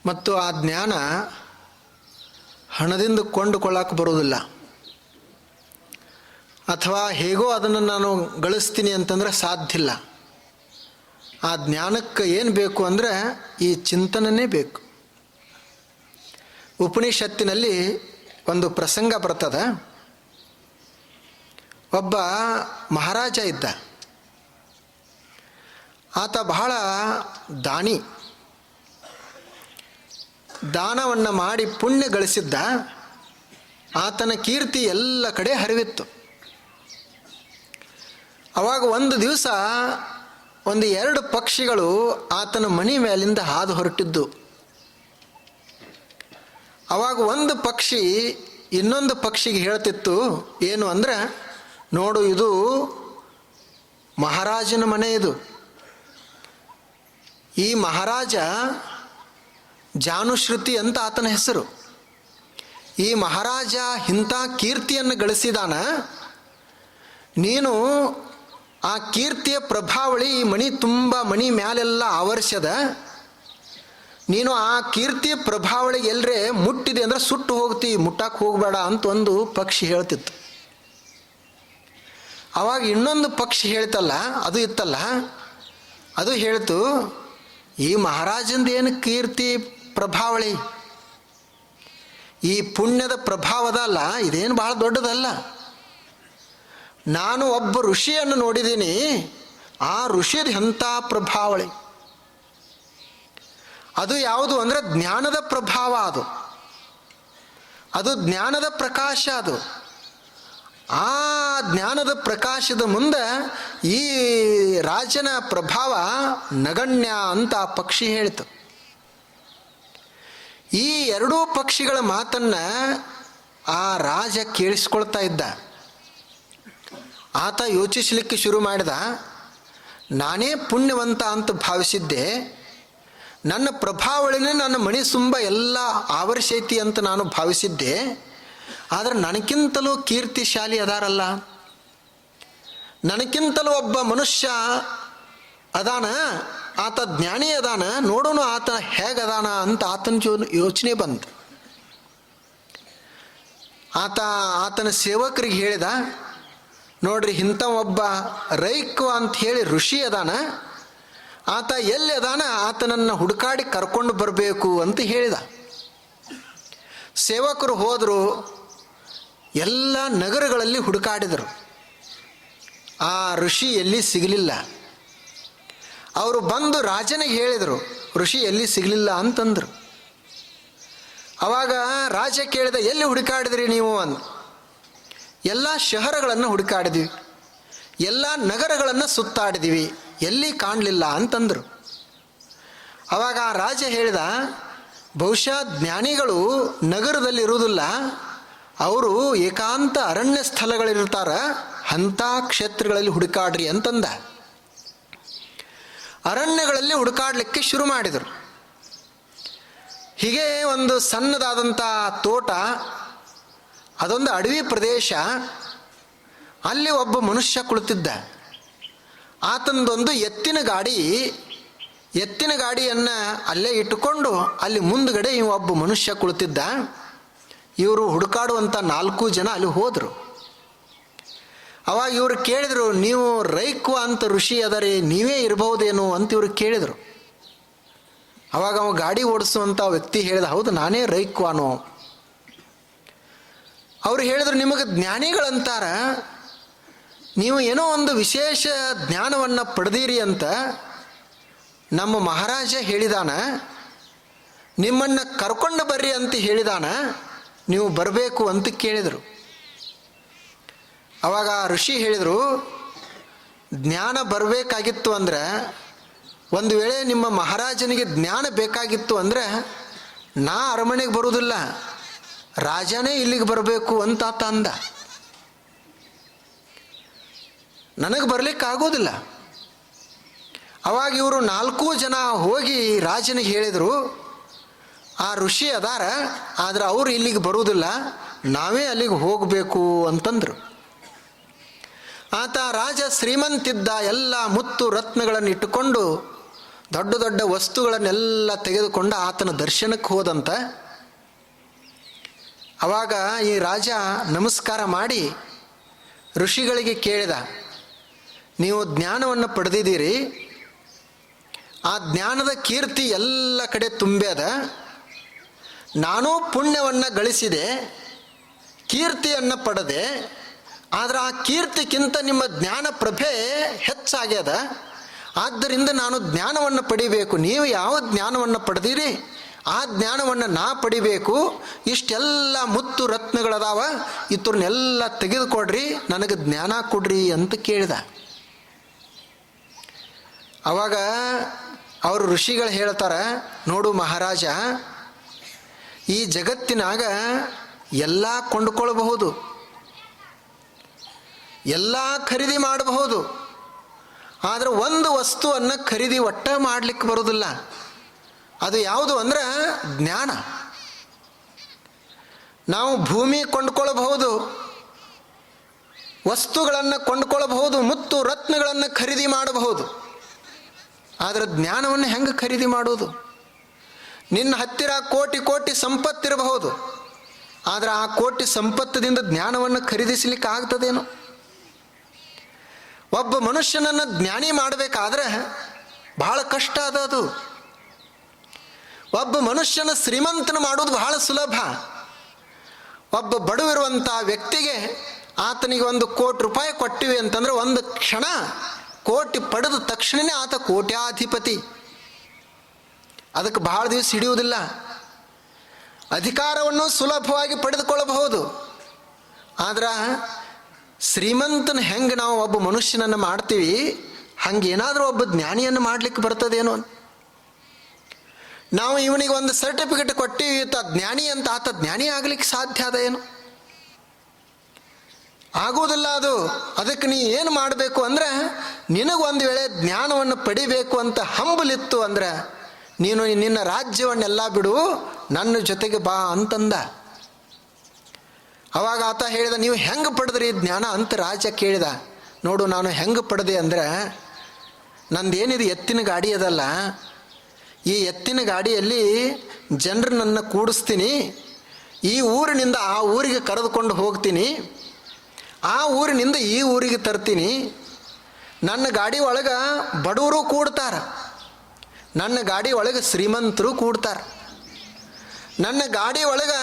ಮತ್ತು ಆ ಜ್ಞಾನ ಹಣದಿಂದ ಕೊಂಡುಕೊಳ್ಳಕ್ಕೆ ಬರೋದಿಲ್ಲ, ಅಥವಾ ಹೇಗೋ ಅದನ್ನು ನಾನು ಗಳಿಸ್ತೀನಿ ಅಂತಂದರೆ ಸಾಧ್ಯ ಇಲ್ಲ. ಆ ಜ್ಞಾನಕ್ಕೆ ಏನು ಬೇಕು ಅಂದರೆ ಈ ಚಿಂತನೆಯೇ ಬೇಕು. ಉಪನಿಷತ್ತಿನಲ್ಲಿ ಒಂದು ಪ್ರಸಂಗ ಬರ್ತದೆ. ಒಬ್ಬ ಮಹಾರಾಜ ಇದ್ದ. ಆತ ಬಹಳ ದಾನಿ, ದಾನವನ್ನು ಮಾಡಿ ಪುಣ್ಯ ಗಳಿಸಿದ್ದ. ಆತನ ಕೀರ್ತಿ ಎಲ್ಲ ಕಡೆ ಹರಿವಿತ್ತು. ಅವಾಗ ಒಂದು ದಿವಸ ಒಂದು 2 ಪಕ್ಷಿಗಳು ಆತನ ಮನೆ ಮೇಲಿಂದ ಹಾದು ಹೊರಟಿದ್ದು. ಅವಾಗ ಒಂದು ಪಕ್ಷಿ ಇನ್ನೊಂದು ಪಕ್ಷಿಗೆ ಹೇಳ್ತಿತ್ತು, ಏನು ಅಂದರೆ, ನೋಡು, ಇದು ಮಹಾರಾಜನ ಮನೆ. ಇದು ಈ ಮಹಾರಾಜ ಜಾನುಶ್ರುತಿ ಅಂತ ಆತನ ಹೆಸರು. ಈ ಮಹಾರಾಜ ಇಂಥ ಕೀರ್ತಿಯನ್ನು ಗಳಿಸಿದಾನ. ನೀನು ಆ ಕೀರ್ತಿಯ ಪ್ರಭಾವಳಿ ಈ ಮಣಿ ತುಂಬ, ಮಣಿ ಮ್ಯಾಲೆಲ್ಲ ಆವರಿಸ್ಯದ. ನೀನು ಆ ಕೀರ್ತಿಯ ಪ್ರಭಾವಳಿಗೆ ಎಲ್ಲರೇ ಮುಟ್ಟಿದೆ ಅಂದರೆ ಸುಟ್ಟು ಹೋಗ್ತಿ, ಮುಟ್ಟಕ್ಕೆ ಹೋಗಬೇಡ ಅಂತ ಒಂದು ಪಕ್ಷಿ ಹೇಳ್ತಿತ್ತು. ಆವಾಗ ಇನ್ನೊಂದು ಪಕ್ಷಿ ಹೇಳ್ತಲ್ಲ, ಅದು ಇತ್ತಲ್ಲ, ಅದು ಹೇಳ್ತು, ಈ ಮಹಾರಾಜಂದು ಏನು ಕೀರ್ತಿ ಪ್ರಭಾವಳಿ, ಈ ಪುಣ್ಯದ ಪ್ರಭಾವದಲ್ಲ, ಇದೇನು ಭಾಳ ದೊಡ್ಡದಲ್ಲ. ನಾನು ಒಬ್ಬ ಋಷಿಯನ್ನು ನೋಡಿದ್ದೀನಿ, ಆ ಋಷಿದ ಎಂಥ ಪ್ರಭಾವಳಿ. ಅದು ಯಾವುದು ಅಂದರೆ ಜ್ಞಾನದ ಪ್ರಭಾವ. ಅದು ಜ್ಞಾನದ ಪ್ರಕಾಶ. ಅದು ಆ ಜ್ಞಾನದ ಪ್ರಕಾಶದ ಮುಂದೆ ಈ ರಾಜನ ಪ್ರಭಾವ ನಗಣ್ಯ ಅಂತ ಆ ಪಕ್ಷಿ ಹೇಳಿತು. ಈ 2 ಪಕ್ಷಿಗಳ ಮಾತನ್ನು ಆ ರಾಜ ಕೇಳಿಸ್ಕೊಳ್ತಾ ಇದ್ದ. ಆತ ಯೋಚಿಸಲಿಕ್ಕೆ ಶುರು ಮಾಡಿದ. ನಾನೇ ಪುಣ್ಯವಂತ ಅಂತ ಭಾವಿಸಿದ್ದೆ, ನನ್ನ ಪ್ರಭಾವಳಿನೇ ನನ್ನ ಮಣಿ ತುಂಬ ಎಲ್ಲ ಆವರಿಸೈತಿ ಅಂತ ನಾನು ಭಾವಿಸಿದ್ದೆ. ಆದರೆ ನನಗಿಂತಲೂ ಕೀರ್ತಿಶಾಲಿ ಅದಾರಲ್ಲ, ನನಗಿಂತಲೂ ಒಬ್ಬ ಮನುಷ್ಯ ಅದಾನ, ಆತ ಜ್ಞಾನಿ ಅದಾನ, ನೋಡೋಣ ಆತ ಹೇಗದಾನ ಅಂತ ಆತನ ಯೋಚನೆ ಬಂತು. ಆತನ ಸೇವಕರಿಗೆ ಹೇಳಿದ, ನೋಡ್ರಿ, ಇಂಥ ಒಬ್ಬ ರೈಕ್ವ ಅಂತ ಹೇಳಿ ಋಷಿ ಅದಾನ, ಆತ ಎಲ್ಲಿ ಅದಾನ ಆತನನ್ನು ಹುಡುಕಾಡಿ ಕರ್ಕೊಂಡು ಬರಬೇಕು ಅಂತ ಹೇಳಿದ. ಸೇವಕರು ಹೋದರು, ಎಲ್ಲ ನಗರಗಳಲ್ಲಿ ಹುಡುಕಾಡಿದರು. ಆ ಋಷಿ ಎಲ್ಲಿ ಸಿಗಲಿಲ್ಲ. ಅವರು ಬಂದು ರಾಜನಿಗೆ ಹೇಳಿದರು, ಋಷಿ ಎಲ್ಲಿ ಸಿಗಲಿಲ್ಲ ಅಂತಂದರು. ಅವಾಗ ರಾಜ ಕೇಳಿದ, ಎಲ್ಲಿ ಹುಡುಕಾಡಿದ್ರಿ ನೀವು ಅಂತ. ಎಲ್ಲ ಶಹರಗಳನ್ನು ಹುಡುಕಾಡಿದ್ವಿ, ಎಲ್ಲ ನಗರಗಳನ್ನು ಸುತ್ತಾಡಿದ್ವಿ, ಎಲ್ಲಿ ಕಾಣಲಿಲ್ಲ ಅಂತಂದರು. ಅವಾಗ ಆ ರಾಜ ಹೇಳಿದ, ಬಹುಶಃ ಜ್ಞಾನಿಗಳು ನಗರದಲ್ಲಿ ಇರುವುದಿಲ್ಲ, ಅವರು ಏಕಾಂತ ಅರಣ್ಯ ಸ್ಥಳಗಳಿರ್ತಾರ, ಅಂಥ ಕ್ಷೇತ್ರಗಳಲ್ಲಿ ಹುಡುಕಾಡ್ರಿ ಅಂತಂದ. ಅರಣ್ಯಗಳಲ್ಲಿ ಹುಡುಕಾಡಲಿಕ್ಕೆ ಶುರು ಮಾಡಿದರು. ಹೀಗೆ ಒಂದು ಸಣ್ಣದಾದಂಥ ತೋಟ, ಅದೊಂದು ಅಡವಿ ಪ್ರದೇಶ. ಅಲ್ಲಿ ಒಬ್ಬ ಮನುಷ್ಯ ಕುಳಿತಿದ್ದ. ಆತನದೊಂದು ಎತ್ತಿನ ಗಾಡಿಯನ್ನು ಅಲ್ಲೇ ಇಟ್ಟುಕೊಂಡು ಅಲ್ಲಿ ಮುಂದ್ಗಡೆ ಒಬ್ಬ ಮನುಷ್ಯ ಕುಳಿತಿದ್ದ. ಇವರು ಹುಡುಕಾಡುವಂಥ 4 ಜನ ಅಲ್ಲಿ ಹೋದರು. ಅವಾಗ ಇವರು ಕೇಳಿದರು, ನೀವು ರೈಕ್ವ ಅಂತ ಋಷಿ ಅದರಿ, ನೀವೇ ಇರಬಹುದೇನು ಅಂತ ಇವರು ಕೇಳಿದರು. ಅವಾಗ ಅವ ಗಾಡಿ ಓಡಿಸುವಂಥ ವ್ಯಕ್ತಿ ಹೇಳಿದ, ಹೌದು, ನಾನೇ ರೈಕ್ವಾನು. ಅವರು ಹೇಳಿದರು, ನಿಮಗೆ ಜ್ಞಾನಿಗಳಂತಾರ, ನೀವು ಏನೋ ಒಂದು ವಿಶೇಷ ಜ್ಞಾನವನ್ನು ಪಡೆದೀರಿ ಅಂತ ನಮ್ಮ ಮಹಾರಾಜ ಹೇಳಿದಾನ, ನಿಮ್ಮನ್ನು ಕರ್ಕೊಂಡು ಬರ್ರಿ ಅಂತ ಹೇಳಿದಾನ, ನೀವು ಬರಬೇಕು ಅಂತ ಕೇಳಿದರು. ಅವಾಗ ಋಷಿ ಹೇಳಿದರು, ಜ್ಞಾನ ಬರಬೇಕಾಗಿತ್ತು ಅಂದರೆ, ಒಂದು ವೇಳೆ ನಿಮ್ಮ ಮಹಾರಾಜನಿಗೆ ಜ್ಞಾನ ಬೇಕಾಗಿತ್ತು ಅಂದರೆ ನಾ ಅರಮನೆಗೆ ಬರುವುದಿಲ್ಲ, ರಾಜನೇ ಇಲ್ಲಿಗೆ ಬರಬೇಕು ಅಂತ ಆತ ಅಂದ. ನನಗೆ ಬರಲಿಕ್ಕಾಗೋದಿಲ್ಲ. ಅವಾಗ ಇವರು 4 ಜನ ಹೋಗಿ ರಾಜನಿಗೆ ಹೇಳಿದರು, ಆ ಋಷಿ ಅದಾರ, ಆದರೆ ಅವರು ಇಲ್ಲಿಗೆ ಬರುವುದಿಲ್ಲ, ನಾವೇ ಅಲ್ಲಿಗೆ ಹೋಗಬೇಕು ಅಂತಂದರು. ಆತ ರಾಜ ಶ್ರೀಮಂತಿದ್ದ, ಎಲ್ಲ ಮುತ್ತು ರತ್ನಗಳನ್ನು ಇಟ್ಟುಕೊಂಡು ದೊಡ್ಡ ದೊಡ್ಡ ವಸ್ತುಗಳನ್ನೆಲ್ಲ ತೆಗೆದುಕೊಂಡು ಆತನ ದರ್ಶನಕ್ಕೆ ಹೋದಂತ. ಆವಾಗ ಈ ರಾಜ ನಮಸ್ಕಾರ ಮಾಡಿ ಋಷಿಗಳಿಗೆ ಕೇಳಿದ, ನೀವು ಜ್ಞಾನವನ್ನು ಪಡೆದಿದ್ದೀರಿ, ಆ ಜ್ಞಾನದ ಕೀರ್ತಿ ಎಲ್ಲ ಕಡೆ ತುಂಬ್ಯದ, ನಾನೂ ಪುಣ್ಯವನ್ನು ಗಳಿಸಿದೆ, ಕೀರ್ತಿಯನ್ನು ಪಡೆದೆ, ಆದರೆ ಆ ಕೀರ್ತಿಗಿಂತ ನಿಮ್ಮ ಜ್ಞಾನ ಪ್ರಭೆ ಹೆಚ್ಚಾಗ್ಯದ. ಆದ್ದರಿಂದ ನಾನು ಜ್ಞಾನವನ್ನು ಪಡಿಬೇಕು. ನೀವು ಯಾವ ಜ್ಞಾನವನ್ನು ಪಡೆದಿರಿ ಆ ಜ್ಞಾನವನ್ನು ನಾ ಪಡಿಬೇಕು. ಇಷ್ಟೆಲ್ಲ ಮುತ್ತು ರತ್ನಗಳದಾವ, ಇತ್ರನ್ನೆಲ್ಲ ತೆಗೆದುಕೊಡ್ರಿ, ನನಗೆ ಜ್ಞಾನ ಕೊಡ್ರಿ ಅಂತ ಕೇಳಿದ. ಅವಾಗ ಅವರು ಋಷಿಗಳು ಹೇಳ್ತಾರೆ, ನೋಡು ಮಹಾರಾಜ, ಈ ಜಗತ್ತಿನಾಗ ಎಲ್ಲ ಕೊಂಡುಕೊಳ್ಳಬಹುದು, ಎಲ್ಲ ಖರೀದಿ ಮಾಡಬಹುದು, ಆದರೆ ಒಂದು ವಸ್ತುವನ್ನು ಖರೀದಿ ಒಟ್ಟ ಮಾಡಲಿಕ್ಕೆ ಬರೋದಿಲ್ಲ. ಅದು ಯಾವುದು ಅಂದ್ರೆ ಜ್ಞಾನ. ನಾವು ಭೂಮಿ ಕೊಂಡುಕೊಳ್ಳಬಹುದು, ವಸ್ತುಗಳನ್ನು ಕೊಂಡುಕೊಳ್ಳಬಹುದು, ಮುತ್ತು ರತ್ನಗಳನ್ನು ಖರೀದಿ ಮಾಡಬಹುದು, ಆದರೆ ಜ್ಞಾನವನ್ನು ಹೆಂಗೆ ಖರೀದಿ ಮಾಡೋದು? ನಿನ್ನ ಹತ್ತಿರ ಕೋಟಿ ಕೋಟಿ ಸಂಪತ್ತಿರಬಹುದು, ಆದರೆ ಆ ಕೋಟಿ ಸಂಪತ್ತದಿಂದ ಜ್ಞಾನವನ್ನು ಖರೀದಿಸಲಿಕ್ಕೆ ಆಗ್ತದೇನು? ಒಬ್ಬ ಮನುಷ್ಯನನ್ನು ಜ್ಞಾನಿ ಮಾಡಬೇಕಾದ್ರೆ ಬಹಳ ಕಷ್ಟ ಅದು. ಒಬ್ಬ ಮನುಷ್ಯನ ಶ್ರೀಮಂತನ ಮಾಡೋದು ಬಹಳ ಸುಲಭ. ಒಬ್ಬ ಬಡವಿರುವಂಥ ವ್ಯಕ್ತಿಗೆ ಆತನಿಗೆ 1 ಕೋಟಿ ರೂಪಾಯಿ ಕೊಟ್ಟಿವಿ ಅಂತಂದ್ರೆ ಒಂದು ಕ್ಷಣ ಕೋಟಿ ಪಡೆದ ತಕ್ಷಣವೇ ಆತ ಕೋಟ್ಯಾಧಿಪತಿ. ಅದಕ್ಕೆ ಬಹಳ ದಿವಸ ಹಿಡಿಯುವುದಿಲ್ಲ. ಅಧಿಕಾರವನ್ನು ಸುಲಭವಾಗಿ ಪಡೆದುಕೊಳ್ಳಬಹುದು, ಆದ್ರೆ ಶ್ರೀಮಂತನ ಹೆಂಗೆ ನಾವು ಒಬ್ಬ ಮನುಷ್ಯನನ್ನು ಮಾಡ್ತೀವಿ, ಹಂಗೇನಾದರೂ ಒಬ್ಬ ಜ್ಞಾನಿಯನ್ನು ಮಾಡಲಿಕ್ಕೆ ಬರ್ತದೇನೋ? ನಾವು ಇವನಿಗೆ ಒಂದು ಸರ್ಟಿಫಿಕೇಟ್ ಕೊಟ್ಟಿವಿ, ಈತ ಜ್ಞಾನಿ ಅಂತ, ಆತ ಜ್ಞಾನಿ ಆಗ್ಲಿಕ್ಕೆ ಸಾಧ್ಯ ಅದ ಏನು? ಆಗೋದಿಲ್ಲ ಅದು. ಅದಕ್ಕೆ ನೀ ಏನು ಮಾಡಬೇಕು ಅಂದ್ರೆ, ನಿನಗೊಂದು ವೇಳೆ ಜ್ಞಾನವನ್ನು ಪಡಿಬೇಕು ಅಂತ ಹಂಬಲಿತ್ತು ಅಂದ್ರೆ ನೀನು ನಿನ್ನ ರಾಜ್ಯವನ್ನೆಲ್ಲ ಬಿಡು, ನನ್ನ ಜೊತೆಗೆ ಬಾ ಅಂತಂದ. ಅವಾಗ ಆತ ಹೇಳಿದ, ನೀವು ಹೆಂಗೆ ಪಡೆದ್ರಿ ಜ್ಞಾನ ಅಂತ ರಾಜ ಕೇಳಿದ. ನೋಡು, ನಾನು ಹೆಂಗೆ ಪಡೆದೆ ಅಂದರೆ, ನಂದೇನಿದು ಎತ್ತಿನ ಗಾಡಿ ಅದಲ್ಲ, ಈ ಎತ್ತಿನ ಗಾಡಿಯಲ್ಲಿ ಜನರನ್ನ ಕೂಡಿಸ್ತೀನಿ, ಈ ಊರಿನಿಂದ ಆ ಊರಿಗೆ ಕರೆದುಕೊಂಡು ಹೋಗ್ತೀನಿ, ಆ ಊರಿನಿಂದ ಈ ಊರಿಗೆ ತರ್ತೀನಿ. ನನ್ನ ಗಾಡಿ ಒಳಗೆ ಬಡವರು ಕೂಡ್ತಾರೆ, ನನ್ನ ಗಾಡಿ ಒಳಗೆ ಶ್ರೀಮಂತರು ಕೂಡ್ತಾರೆ, ನನ್ನ ಗಾಡಿ ಒಳಗೆ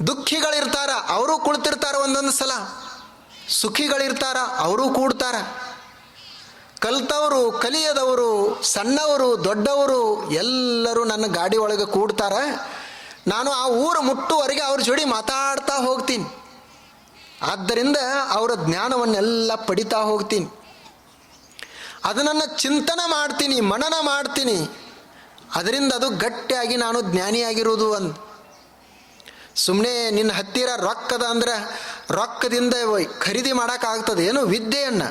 ದುಃಖಿಗಳಿರ್ತಾರ, ಅವರು ಕುಳಿತಿರ್ತಾರೆ, ಒಂದೊಂದು ಸಲ ಸುಖಿಗಳಿರ್ತಾರ, ಅವರು ಕೂಡ್ತಾರ, ಕಲ್ತವರು ಕಲಿಯದವರು ಸಣ್ಣವರು ದೊಡ್ಡವರು ಎಲ್ಲರೂ ನನ್ನ ಗಾಡಿ ಒಳಗೆ ಕೂಡ್ತಾರೆ. ನಾನು ಆ ಊರು ಮುಟ್ಟುವರೆಗೆ ಅವ್ರ ಜೋಡಿ ಮಾತಾಡ್ತಾ ಹೋಗ್ತೀನಿ. ಆದ್ದರಿಂದ ಅವರ ಜ್ಞಾನವನ್ನೆಲ್ಲ ಪಡಿತಾ ಹೋಗ್ತೀನಿ, ಅದನ್ನು ಚಿಂತನೆ ಮಾಡ್ತೀನಿ, ಮನನ ಮಾಡ್ತೀನಿ, ಅದರಿಂದ ಅದು ಗಟ್ಟಿಯಾಗಿ ನಾನು ಜ್ಞಾನಿಯಾಗಿರುವುದು. ಒಂದು ಸುಮ್ಮನೆ ನಿನ್ನ ಹತ್ತಿರ ರೊಕ್ಕದ ಅಂದ್ರೆ ರೊಕ್ಕದಿಂದ ಖರೀದಿ ಮಾಡೋಕ್ಕಾಗ್ತದೆ ಏನು? ವಿದ್ಯೆಯನ್ನು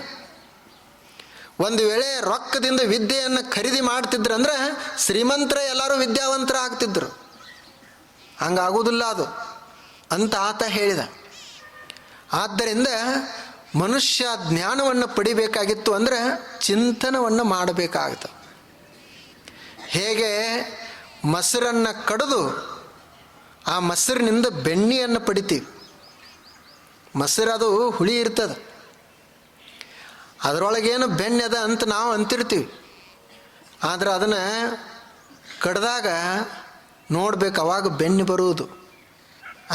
ಒಂದು ವೇಳೆ ರೊಕ್ಕದಿಂದ ವಿದ್ಯೆಯನ್ನು ಖರೀದಿ ಮಾಡ್ತಿದ್ರಂದ್ರೆ ಶ್ರೀಮಂತರ ಎಲ್ಲರೂ ವಿದ್ಯಾವಂತರ ಆಗ್ತಿದ್ರು. ಹಂಗಾಗೋದಿಲ್ಲ ಅದು ಅಂತ ಆತ ಹೇಳಿದ. ಆದ್ದರಿಂದ ಮನುಷ್ಯ ಜ್ಞಾನವನ್ನು ಪಡಿಬೇಕಾಗಿತ್ತು ಅಂದರೆ ಚಿಂತನವನ್ನು ಮಾಡಬೇಕಾಗ್ತದೆ. ಹೇಗೆ ಮೊಸರನ್ನು ಕಡಿದು ಆ ಮೊಸರಿನಿಂದ ಬೆಣ್ಣೆಯನ್ನು ಪಡಿತೀವಿ. ಮೊಸರು ಅದು ಹುಳಿ ಇರ್ತದೆ, ಅದರೊಳಗೇನು ಬೆಣ್ಣೆ ಅದ ಅಂತ ನಾವು ಅಂತಿರ್ತೀವಿ, ಆದರೆ ಅದನ್ನು ಕಡ್ದಾಗ ನೋಡ್ಬೇಕು, ಅವಾಗ ಬೆಣ್ಣೆ ಬರುವುದು.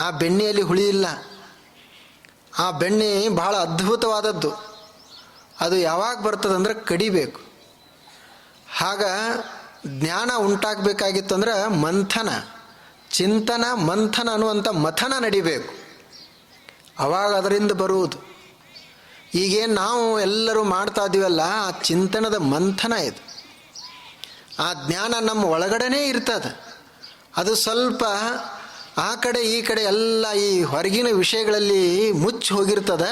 ಆ ಬೆಣ್ಣೆಯಲ್ಲಿ ಹುಳಿ ಇಲ್ಲ. ಆ ಬೆಣ್ಣೆ ಬಹಳ ಅದ್ಭುತವಾದದ್ದು. ಅದು ಯಾವಾಗ ಬರ್ತದಂದ್ರೆ ಕಡಿಬೇಕು. ಆಗ ಜ್ಞಾನ ಉಂಟಾಗಬೇಕಾಗಿತ್ತು ಅಂದ್ರೆ ಮಂಥನ, ಚಿಂತನ, ಮಂಥನ ಅನ್ನುವಂಥ ಮಥನ ನಡಿಬೇಕು, ಅವಾಗ ಅದರಿಂದ ಬರುವುದು. ಈಗೇನು ನಾವು ಎಲ್ಲರೂ ಮಾಡ್ತಾ ಇದ್ದೀವಲ್ಲ, ಆ ಚಿಂತನದ ಮಂಥನ ಇದು. ಆ ಜ್ಞಾನ ನಮ್ಮ ಒಳಗಡೆನೇ ಇರ್ತದೆ. ಅದು ಸ್ವಲ್ಪ ಆ ಕಡೆ ಈ ಕಡೆ ಎಲ್ಲ ಈ ಹೊರಗಿನ ವಿಷಯಗಳಲ್ಲಿ ಮುಚ್ಚಿ ಹೋಗಿರ್ತದೆ.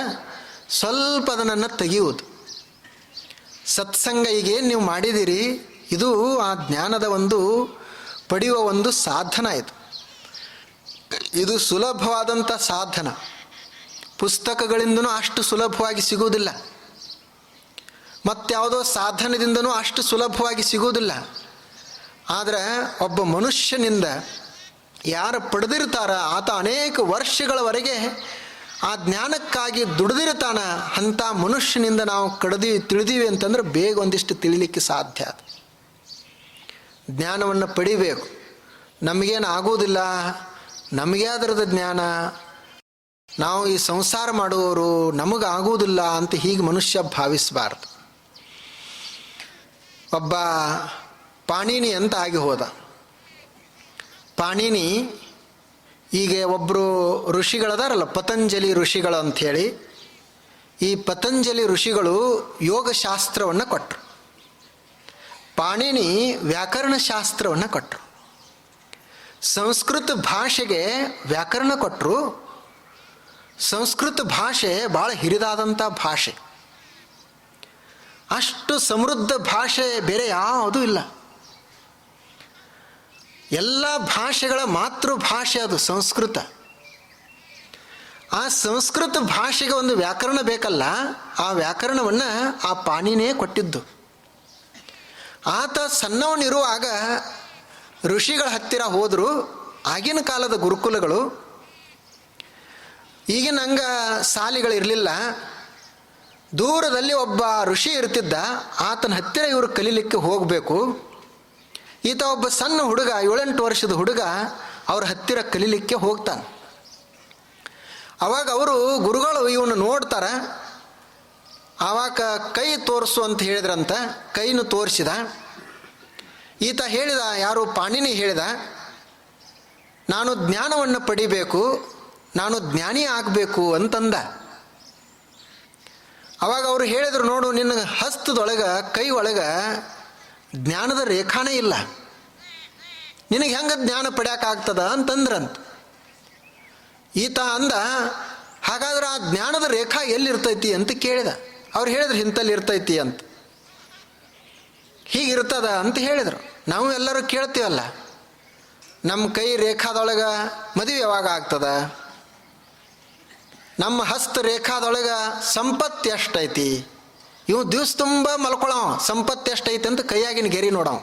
ಸ್ವಲ್ಪ ಅದನ್ನು ತೆಗೆಯುವುದು. ಸತ್ಸಂಗ ಈಗೇನು ನೀವು ಮಾಡಿದ್ದೀರಿ, ಇದು ಆ ಜ್ಞಾನದ ಒಂದು ಪಡೆಯುವ ಒಂದು ಸಾಧನ. ಇದು ಸುಲಭವಾದಂಥ ಸಾಧನ. ಪುಸ್ತಕಗಳಿಂದನೂ ಅಷ್ಟು ಸುಲಭವಾಗಿ ಸಿಗುವುದಿಲ್ಲ, ಮತ್ಯಾವುದೋ ಸಾಧನದಿಂದನೂ ಅಷ್ಟು ಸುಲಭವಾಗಿ ಸಿಗುವುದಿಲ್ಲ. ಆದರೆ ಒಬ್ಬ ಮನುಷ್ಯನಿಂದ ಯಾರು ಪಡೆದಿರ್ತಾರ ಆತ ಅನೇಕ ವರ್ಷಗಳವರೆಗೆ ಆ ಜ್ಞಾನಕ್ಕಾಗಿ ದುಡಿದಿರ್ತಾನ. ಅಂಥ ಮನುಷ್ಯನಿಂದ ನಾವು ತಿಳಿದೀವಿ ಅಂತಂದ್ರೆ ಬೇಗ ಒಂದಿಷ್ಟು ತಿಳಿಲಿಕ್ಕೆ ಸಾಧ್ಯ. ಜ್ಞಾನವನ್ನು ಪಡಿಬೇಕು. ನಮಗೇನು ಆಗೋದಿಲ್ಲ, ನಮಗೆ ಅದರದ ಜ್ಞಾನ, ನಾವು ಈ ಸಂಸಾರ ಮಾಡುವವರು, ನಮಗಾಗುವುದಿಲ್ಲ ಅಂತ ಹೀಗೆ ಮನುಷ್ಯ ಭಾವಿಸಬಾರ್ದು. ಒಬ್ಬ ಪಾಣಿನಿ ಅಂತ ಆಗಿ ಹೋದ. ಪಾಣಿನಿ ಈಗ ಒಬ್ಬರು ಋಷಿಗಳದಾರಲ್ಲ, ಪತಂಜಲಿ ಋಷಿಗಳು ಅಂಥೇಳಿ, ಈ ಪತಂಜಲಿ ಋಷಿಗಳು ಯೋಗಶಾಸ್ತ್ರವನ್ನು ಕೊಟ್ಟರು. ಪಾಣಿನಿ ವ್ಯಾಕರಣಶಾಸ್ತ್ರವನ್ನು ಕೊಟ್ಟರು. ಸಂಸ್ಕೃತ ಭಾಷೆಗೆ ವ್ಯಾಕರಣ ಕೊಟ್ಟರು. ಸಂಸ್ಕೃತ ಭಾಷೆ ಭಾಳ ಹಿರಿದಾದಂಥ ಭಾಷೆ. ಅಷ್ಟು ಸಮೃದ್ಧ ಭಾಷೆ ಬೇರೆ ಯಾವುದೂ ಇಲ್ಲ. ಎಲ್ಲ ಭಾಷೆಗಳ ಮಾತೃಭಾಷೆ ಅದು ಸಂಸ್ಕೃತ. ಆ ಸಂಸ್ಕೃತ ಭಾಷೆಗೆ ಒಂದು ವ್ಯಾಕರಣ ಬೇಕಲ್ಲ, ಆ ವ್ಯಾಕರಣವನ್ನು ಆ ಪಾಣಿನೇ ಕೊಟ್ಟಿದ್ದು. ಆತ ಸಣ್ಣವನಿರುವಾಗ ಋಷಿಗಳ ಹತ್ತಿರ ಹೋದರು. ಆಗಿನ ಕಾಲದ ಗುರುಕುಲಗಳು, ಈಗಿನ ಹಂಗ ಶಾಲೆಗಳಿರಲಿಲ್ಲ. ದೂರದಲ್ಲಿ ಒಬ್ಬ ಋಷಿ ಇರ್ತಿದ್ದ, ಆತನ ಹತ್ತಿರ ಇವರು ಕಲೀಲಿಕ್ಕೆ ಹೋಗಬೇಕು. ಈತ ಒಬ್ಬ ಸಣ್ಣ ಹುಡುಗ, 7-8 ವರ್ಷದ ಹುಡುಗ ಅವ್ರ ಹತ್ತಿರ ಕಲೀಲಿಕ್ಕೆ ಹೋಗ್ತಾನೆ. ಅವಾಗ ಅವರು ಗುರುಗಳು ಇವನು ನೋಡ್ತಾರೆ. ಆವಾಗ ಕೈ ತೋರಿಸು ಅಂತ ಹೇಳಿದ್ರಂತ. ಕೈನು ತೋರಿಸಿದ. ಈತ ಹೇಳಿದ, ಯಾರು ಪಾಣಿನಿ ಹೇಳಿದ, ನಾನು ಜ್ಞಾನವನ್ನು ಪಡಿಬೇಕು, ನಾನು ಜ್ಞಾನಿ ಆಗಬೇಕು ಅಂತಂದ. ಅವಾಗ ಅವರು ಹೇಳಿದರು, ನೋಡು ನಿನ್ನ ಹಸ್ತದೊಳಗೆ, ಕೈ ಒಳಗೆ ಜ್ಞಾನದ ರೇಖಾನೇ ಇಲ್ಲ, ನಿನಗೆ ಹೆಂಗೆ ಜ್ಞಾನ ಪಡ್ಯಾಕಾಗ್ತದ ಅಂತಂದ್ರಂತ. ಈತ ಅಂದ, ಹಾಗಾದ್ರೆ ಆ ಜ್ಞಾನದ ರೇಖಾ ಎಲ್ಲಿರ್ತೈತಿ ಅಂತ ಕೇಳಿದ. ಅವ್ರು ಹೇಳಿದ್ರು, ಇಂಥಲ್ಲಿ ಇರ್ತೈತಿ ಅಂತ. ಹೀಗಿರ್ತದ ಅಂತ ಹೇಳಿದರು. ನಾವು ಎಲ್ಲರೂ ಕೇಳ್ತೀವಲ್ಲ, ನಮ್ಮ ಕೈ ರೇಖಾದೊಳಗೆ ಮದುವೆ ಯಾವಾಗ ಆಗ್ತದ, ನಮ್ಮ ಹಸ್ತ ರೇಖಾದೊಳಗೆ ಸಂಪತ್ತು ಎಷ್ಟೈತಿ, ಇವು ದಿವ್ಸ ತುಂಬ ಮಲ್ಕೊಳವ, ಸಂಪತ್ತು ಎಷ್ಟೈತಿ ಅಂತ ಕೈಯಾಗಿನ ಗೆರಿ ನೋಡವ.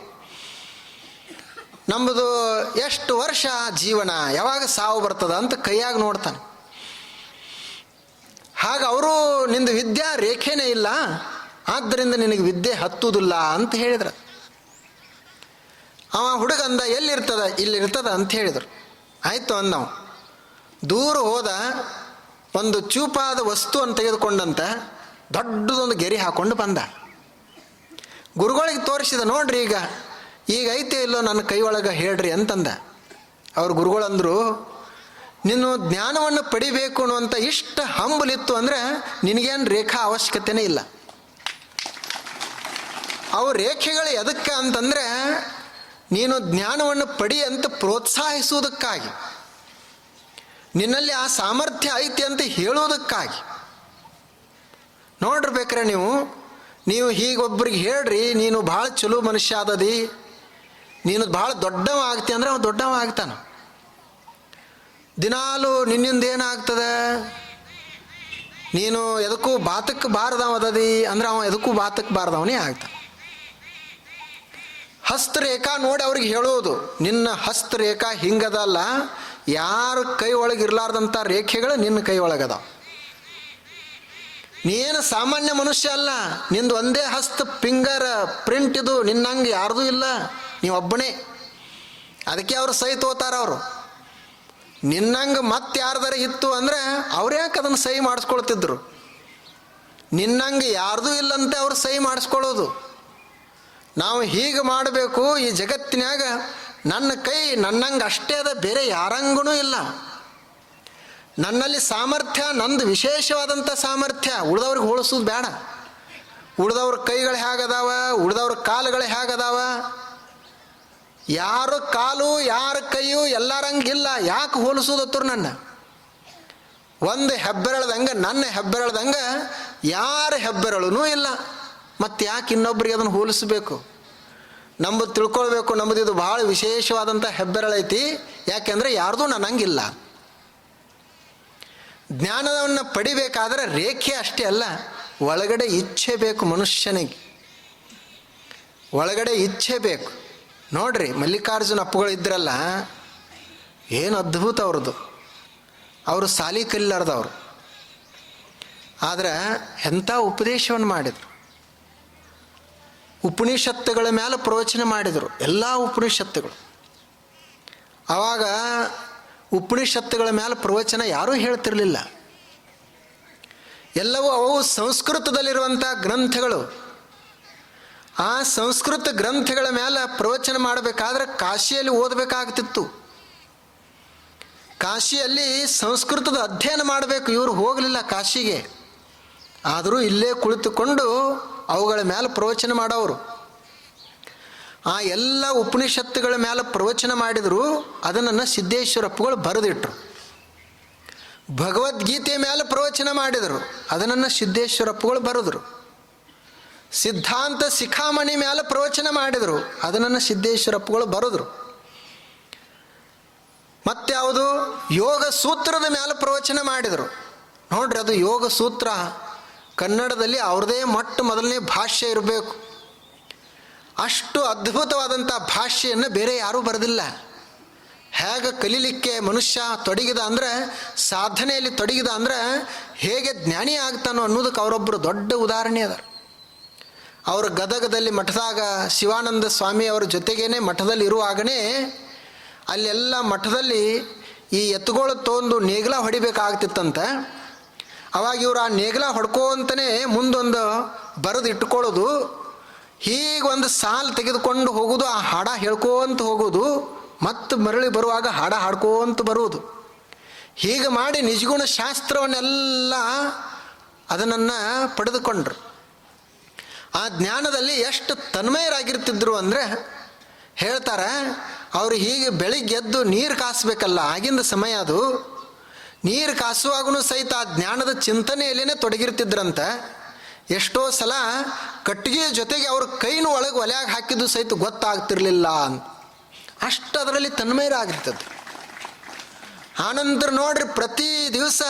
ನಮ್ಮದು ಎಷ್ಟು ವರ್ಷ ಜೀವನ, ಯಾವಾಗ ಸಾವು ಬರ್ತದ ಅಂತ ಕೈಯಾಗಿ ನೋಡ್ತಾನೆ. ಹಾಗೆ ಅವರು, ನಿಂದು ವಿದ್ಯಾ ರೇಖೆನೇ ಇಲ್ಲ, ಆದ್ದರಿಂದ ನಿನಗೆ ವಿದ್ಯೆ ಹತ್ತುವುದಿಲ್ಲ ಅಂತ ಹೇಳಿದ್ರು. ಅವ ಹುಡುಗಂದ, ಎಲ್ಲಿರ್ತದ, ಇಲ್ಲಿರ್ತದ ಅಂತ ಹೇಳಿದರು. ಆಯಿತು ಅಂದವ. ದೂರ ಹೋದ, ಒಂದು ಚೂಪಾದ ವಸ್ತುವನ್ನು ತೆಗೆದುಕೊಂಡಂತ ದೊಡ್ಡದೊಂದು ಗೆರೆ ಹಾಕೊಂಡು ಬಂದ. ಗುರುಗಳಿಗೆ ತೋರಿಸಿದ, ನೋಡ್ರಿ ಈಗ ಐತೆ ಇಲ್ಲೋ ನನ್ನ ಕೈ ಒಳಗೆ ಹೇಳ್ರಿ ಅಂತಂದ. ಅವ್ರ ಗುರುಗಳಂದರು, ನೀನು ಜ್ಞಾನವನ್ನು ಪಡಿಬೇಕು ಅನ್ನುವಂಥ ಇಷ್ಟ ಹಂಬಲಿತ್ತು ಅಂದರೆ ನಿನಗೇನು ರೇಖಾ ಅವಶ್ಯಕತೆನೇ ಇಲ್ಲ. ಅವು ರೇಖೆಗಳು ಎದಕ್ಕೆ ಅಂತಂದರೆ ನೀನು ಜ್ಞಾನವನ್ನು ಪಡಿ ಅಂತ ಪ್ರೋತ್ಸಾಹಿಸುವುದಕ್ಕಾಗಿ, ನಿನ್ನಲ್ಲಿ ಆ ಸಾಮರ್ಥ್ಯ ಐತಿ ಅಂತ ಹೇಳೋದಕ್ಕಾಗಿ. ನೋಡಿರ್ಬೇಕ್ರೆ ನೀವು ಹೀಗೊಬ್ಬರಿಗೆ ಹೇಳ್ರಿ, ನೀನು ಭಾಳ ಚಲೋ ಮನುಷ್ಯ ಆದದಿ, ನೀನು ಭಾಳ ದೊಡ್ಡವ ಆಗ್ತಿ ಅಂದ್ರೆ ಅವನು ದೊಡ್ಡವ ಆಗ್ತಾನೆ. ದಿನಾಲು ನಿನ್ನಿಂದ ಏನಾಗ್ತದೆ, ನೀನು ಎದಕ್ಕೂ ಬಾತಕ್ಕೆ ಬಾರದವದದಿ ಅಂದ್ರೆ ಅವ ಎದಕ್ಕೂ ಬಾತಕ್ಕೆ ಬಾರದವನೇ ಆಗ್ತಾನೆ. ಹಸ್ತರೇಖಾ ನೋಡಿ ಅವ್ರಿಗೆ ಹೇಳೋದು, ನಿನ್ನ ಹಸ್ತರೇಖಾ ಹಿಂಗದಲ್ಲ, ಯಾರ ಕೈ ಒಳಗೆ ಇರಲಾರ್ದಂಥ ರೇಖೆಗಳು ನಿನ್ನ ಕೈ ಒಳಗದಾವ. ನೀನು ಸಾಮಾನ್ಯ ಮನುಷ್ಯ ಅಲ್ಲ, ನಿಂದು ಒಂದೇ ಹಸ್ತ ಫಿಂಗರ್ ಪ್ರಿಂಟ್ ಇದು, ನಿನ್ನಂಗೆ ಯಾರ್ದೂ ಇಲ್ಲ, ನೀವೊಬ್ಬನೇ. ಅದಕ್ಕೆ ಅವರು ಸಹಿ ತೋತಾರ. ಅವರು ನಿನ್ನಂಗೆ ಮತ್ತೆ ಯಾರ್ದಾರ ಇತ್ತು ಅಂದರೆ ಅವ್ರು ಯಾಕೆ ಅದನ್ನು ಸಹಿ ಮಾಡಿಸ್ಕೊಳ್ತಿದ್ರು? ನಿನ್ನಂಗೆ ಯಾರ್ದೂ ಇಲ್ಲಂತೆ ಅವ್ರು ಸಹಿ ಮಾಡಿಸ್ಕೊಳ್ಳೋದು. ನಾವು ಹೀಗೆ ಮಾಡಬೇಕು. ಈ ಜಗತ್ತಿನಾಗ ನನ್ನ ಕೈ ನನ್ನಂಗೆ ಅಷ್ಟೇ ಅದ, ಬೇರೆ ಯಾರಂಗೂ ಇಲ್ಲ. ನನ್ನಲ್ಲಿ ಸಾಮರ್ಥ್ಯ ನಂದು ವಿಶೇಷವಾದಂಥ ಸಾಮರ್ಥ್ಯ, ಉಳಿದವ್ರಿಗೆ ಹೋಲಿಸೋದು ಬೇಡ. ಉಳಿದವ್ರ ಕೈಗಳು ಹೇಗದಾವ, ಉಳಿದವ್ರ ಕಾಲುಗಳು ಹೇಗದಾವ, ಯಾರ ಕಾಲು ಯಾರ ಕೈಯು ಎಲ್ಲರಂಗಿಲ್ಲ. ಯಾಕೆ ಹೋಲಿಸೋದತ್ತರು? ನನ್ನ ಒಂದು ಹೆಬ್ಬೆರಳ್ದಂಗೆ, ನನ್ನ ಹೆಬ್ಬೆರಳ್ದಂಗೆ ಯಾರ ಹೆಬ್ಬೆರಳೂ ಇಲ್ಲ. ಮತ್ತು ಯಾಕೆ ಇನ್ನೊಬ್ರಿಗೆ ಅದನ್ನು ಹೋಲಿಸಬೇಕು? ನಮ್ಮದು ತಿಳ್ಕೊಳ್ಬೇಕು, ನಮ್ಮದು ಇದು ಭಾಳ ವಿಶೇಷವಾದಂಥ ಹೆಬ್ಬೆರಳೈತಿ, ಯಾಕೆಂದರೆ ಯಾರ್ದು ನನ್ನಂಗಿಲ್ಲ. ಜ್ಞಾನವನ್ನು ಪಡಿಬೇಕಾದ್ರೆ ರೇಖೆ ಅಷ್ಟೇ ಅಲ್ಲ, ಒಳಗಡೆ ಇಚ್ಛೆ ಬೇಕು ಮನುಷ್ಯನಿಗೆ. ಒಳಗಡೆ ಇಚ್ಛೆ ಬೇಕು. ನೋಡ್ರಿ, ಮಲ್ಲಿಕಾರ್ಜುನ ಅಪ್ಪುಗಳು ಇದ್ರಲ್ಲ, ಏನು ಅದ್ಭುತ ಅವ್ರದ್ದು. ಅವರು ಸಾಲಿ ಕಲಿಲಾರ್ದವ್ರು, ಆದರೆ ಎಂಥ ಉಪದೇಶವನ್ನು ಮಾಡಿದರು. ಉಪನಿಷತ್ತುಗಳ ಮೇಲೆ ಪ್ರವಚನ ಮಾಡಿದರು, ಎಲ್ಲ ಉಪನಿಷತ್ತುಗಳು. ಆವಾಗ ಉಪನಿಷತ್ತುಗಳ ಮೇಲೆ ಪ್ರವಚನ ಯಾರೂ ಹೇಳ್ತಿರಲಿಲ್ಲ. ಎಲ್ಲವೂ ಅವು ಸಂಸ್ಕೃತದಲ್ಲಿರುವಂಥ ಗ್ರಂಥಗಳು. ಆ ಸಂಸ್ಕೃತ ಗ್ರಂಥಗಳ ಮೇಲೆ ಪ್ರವಚನ ಮಾಡಬೇಕಾದ್ರೆ ಕಾಶಿಯಲ್ಲಿ ಓದಬೇಕಾಗ್ತಿತ್ತು. ಕಾಶಿಯಲ್ಲಿ ಸಂಸ್ಕೃತದ ಅಧ್ಯಯನ ಮಾಡಬೇಕು. ಇವರು ಹೋಗಲಿಲ್ಲ ಕಾಶಿಗೆ, ಆದರೂ ಇಲ್ಲೇ ಕುಳಿತುಕೊಂಡು ಅವುಗಳ ಮೇಲೆ ಪ್ರವಚನ ಮಾಡೋರು. ಆ ಎಲ್ಲ ಉಪನಿಷತ್ತುಗಳ ಮೇಲೆ ಪ್ರವಚನ ಮಾಡಿದರು. ಅದನ್ನು ಸಿದ್ದೇಶ್ವರಪ್ಪಗಳು ಬರೆದಿಟ್ರು. ಭಗವದ್ಗೀತೆ ಮೇಲೆ ಪ್ರವಚನ ಮಾಡಿದರು, ಅದನ್ನು ಸಿದ್ದೇಶ್ವರಪ್ಪಗಳು ಬರೆದರು. ಸಿದ್ಧಾಂತ ಶಿಖಾಮಣಿ ಮೇಲೆ ಪ್ರವಚನ ಮಾಡಿದರು, ಅದನ್ನು ಸಿದ್ದೇಶ್ವರಪ್ಪಗಳು ಬರೆದರು. ಮತ್ಯಾವುದು ಯೋಗ ಸೂತ್ರದ ಮೇಲೆ ಪ್ರವಚನ ಮಾಡಿದರು. ನೋಡ್ರಿ, ಅದು ಯೋಗ ಸೂತ್ರ ಕನ್ನಡದಲ್ಲಿ ಅವ್ರದೇ ಮೊದಲನೇ ಭಾಷ್ಯ ಇರಬೇಕು. ಅಷ್ಟು ಅದ್ಭುತವಾದಂಥ ಭಾಷೆಯನ್ನು ಬೇರೆ ಯಾರೂ ಬರೆದಿಲ್ಲ. ಹೇಗೆ ಕಲೀಲಿಕ್ಕೆ ಮನುಷ್ಯ ತೊಡಗಿದ ಅಂದರೆ, ಸಾಧನೆಯಲ್ಲಿ ತೊಡಗಿದ ಅಂದರೆ ಹೇಗೆ ಜ್ಞಾನಿ ಆಗ್ತಾನೋ ಅನ್ನೋದಕ್ಕೆ ಅವರೊಬ್ಬರು ದೊಡ್ಡ ಉದಾಹರಣೆ ಅದ. ಅವರು ಗದಗದಲ್ಲಿ ಮಠದಾಗ ಶಿವಾನಂದ ಸ್ವಾಮಿ ಅವರ ಜೊತೆಗೇನೆ ಮಠದಲ್ಲಿ ಇರುವಾಗನೇ ಅಲ್ಲೆಲ್ಲ ಮಠದಲ್ಲಿ ಈ ಎತ್ತುಗಳು ತೊಗೊಂಡು ನೇಗಿಲ ಹೊಡಿಬೇಕಾಗ್ತಿತ್ತಂತೆ. ಅವಾಗ ಇವರು ಆ ನೇಗಿಲ ಹೊಡ್ಕೋಂತಲೇ ಮುಂದೊಂದು ಬರೆದು ಇಟ್ಕೊಳ್ಳೋದು, ಹೀಗೊಂದು ಸಾಲು ತೆಗೆದುಕೊಂಡು ಹೋಗೋದು, ಆ ಹಾಡ ಹೇಳ್ಕೋಂತ ಹೋಗೋದು, ಮತ್ತು ಮರಳಿ ಬರುವಾಗ ಹಾಡ ಹಾಡ್ಕೋಂತ ಬರುವುದು. ಹೀಗೆ ಮಾಡಿ ನಿಜಗುಣ ಶಾಸ್ತ್ರವನ್ನೆಲ್ಲ ಅದನ್ನು ಪಡೆದುಕೊಂಡ್ರು. ಆ ಜ್ಞಾನದಲ್ಲಿ ಎಷ್ಟು ತನ್ಮಯರಾಗಿರ್ತಿದ್ರು ಅಂದರೆ ಹೇಳ್ತಾರೆ, ಅವರು ಹೀಗೆ ಬೆಳಿಗ್ಗೆ ಎದ್ದು ನೀರು ಕಾಸಬೇಕಲ್ಲ, ಆಗಿಂದ ಸಮಯ ಅದು. ನೀರು ಕಾಸುವಾಗೂ ಸಹಿತ ಆ ಜ್ಞಾನದ ಚಿಂತನೆಯಲ್ಲೇ ತೊಡಗಿರ್ತಿದ್ರಂತೆ. ಎಷ್ಟೋ ಸಲ ಕಟ್ಟಿಗೆ ಜೊತೆಗೆ ಅವ್ರ ಕೈನ ಒಳಗೆ ಒಲೆಯಾಗ ಹಾಕಿದ್ದು ಸಹಿತ ಗೊತ್ತಾಗ್ತಿರ್ಲಿಲ್ಲ ಅಂತ, ಅಷ್ಟು ಅದರಲ್ಲಿ ತನ್ಮಯರಾಗಿರ್ತದೆ. ಆನಂತರ ನೋಡ್ರಿ, ಪ್ರತಿ ದಿವಸ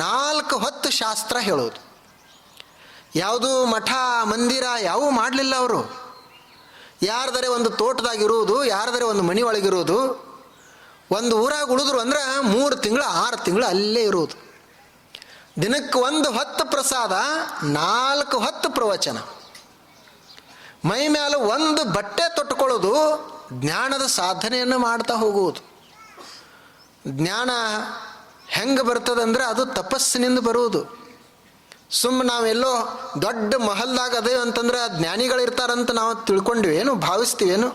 4 ಹೊತ್ತು ಶಾಸ್ತ್ರ ಹೇಳೋದು. ಯಾವುದು ಮಠ ಮಂದಿರ ಯಾವೂ ಮಾಡಲಿಲ್ಲ ಅವರು. ಯಾರ್ದರೆ ಒಂದು ತೋಟದಾಗಿರುವುದು, ಯಾರ್ದರೆ ಒಂದು ಮನೆ ಒಳಗಿರುವುದು. ಒಂದು ಊರಾಗ ಉಳಿದ್ರು ಅಂದ್ರೆ 3 ತಿಂಗಳು 6 ತಿಂಗಳು ಅಲ್ಲೇ ಇರುವುದು. ದಿನಕ್ಕೆ 1 ಹೊತ್ತು ಪ್ರಸಾದ, 4 ಹೊತ್ತು ಪ್ರವಚನ. ಮೈ ಮೇಲೆ ಒಂದು ಬಟ್ಟೆ ತೊಟ್ಟುಕೊಳ್ಳೋದು, ಜ್ಞಾನದ ಸಾಧನೆಯನ್ನು ಮಾಡ್ತಾ ಹೋಗುವುದು. ಜ್ಞಾನ ಹೆಂಗೆ ಬರ್ತದಂದ್ರೆ ಅದು ತಪಸ್ಸಿನಿಂದ ಬರುವುದು. ಸುಮ್ಮನೆ ನಾವೆಲ್ಲೋ ದೊಡ್ಡ ಮಹಲ್ದಾಗ ಅದೇವು ಅಂತಂದ್ರೆ ಜ್ಞಾನಿಗಳಿರ್ತಾರಂತ ನಾವು ತಿಳ್ಕೊಂಡ್ವಿ ಏನು, ಭಾವಿಸ್ತೀವೇನು?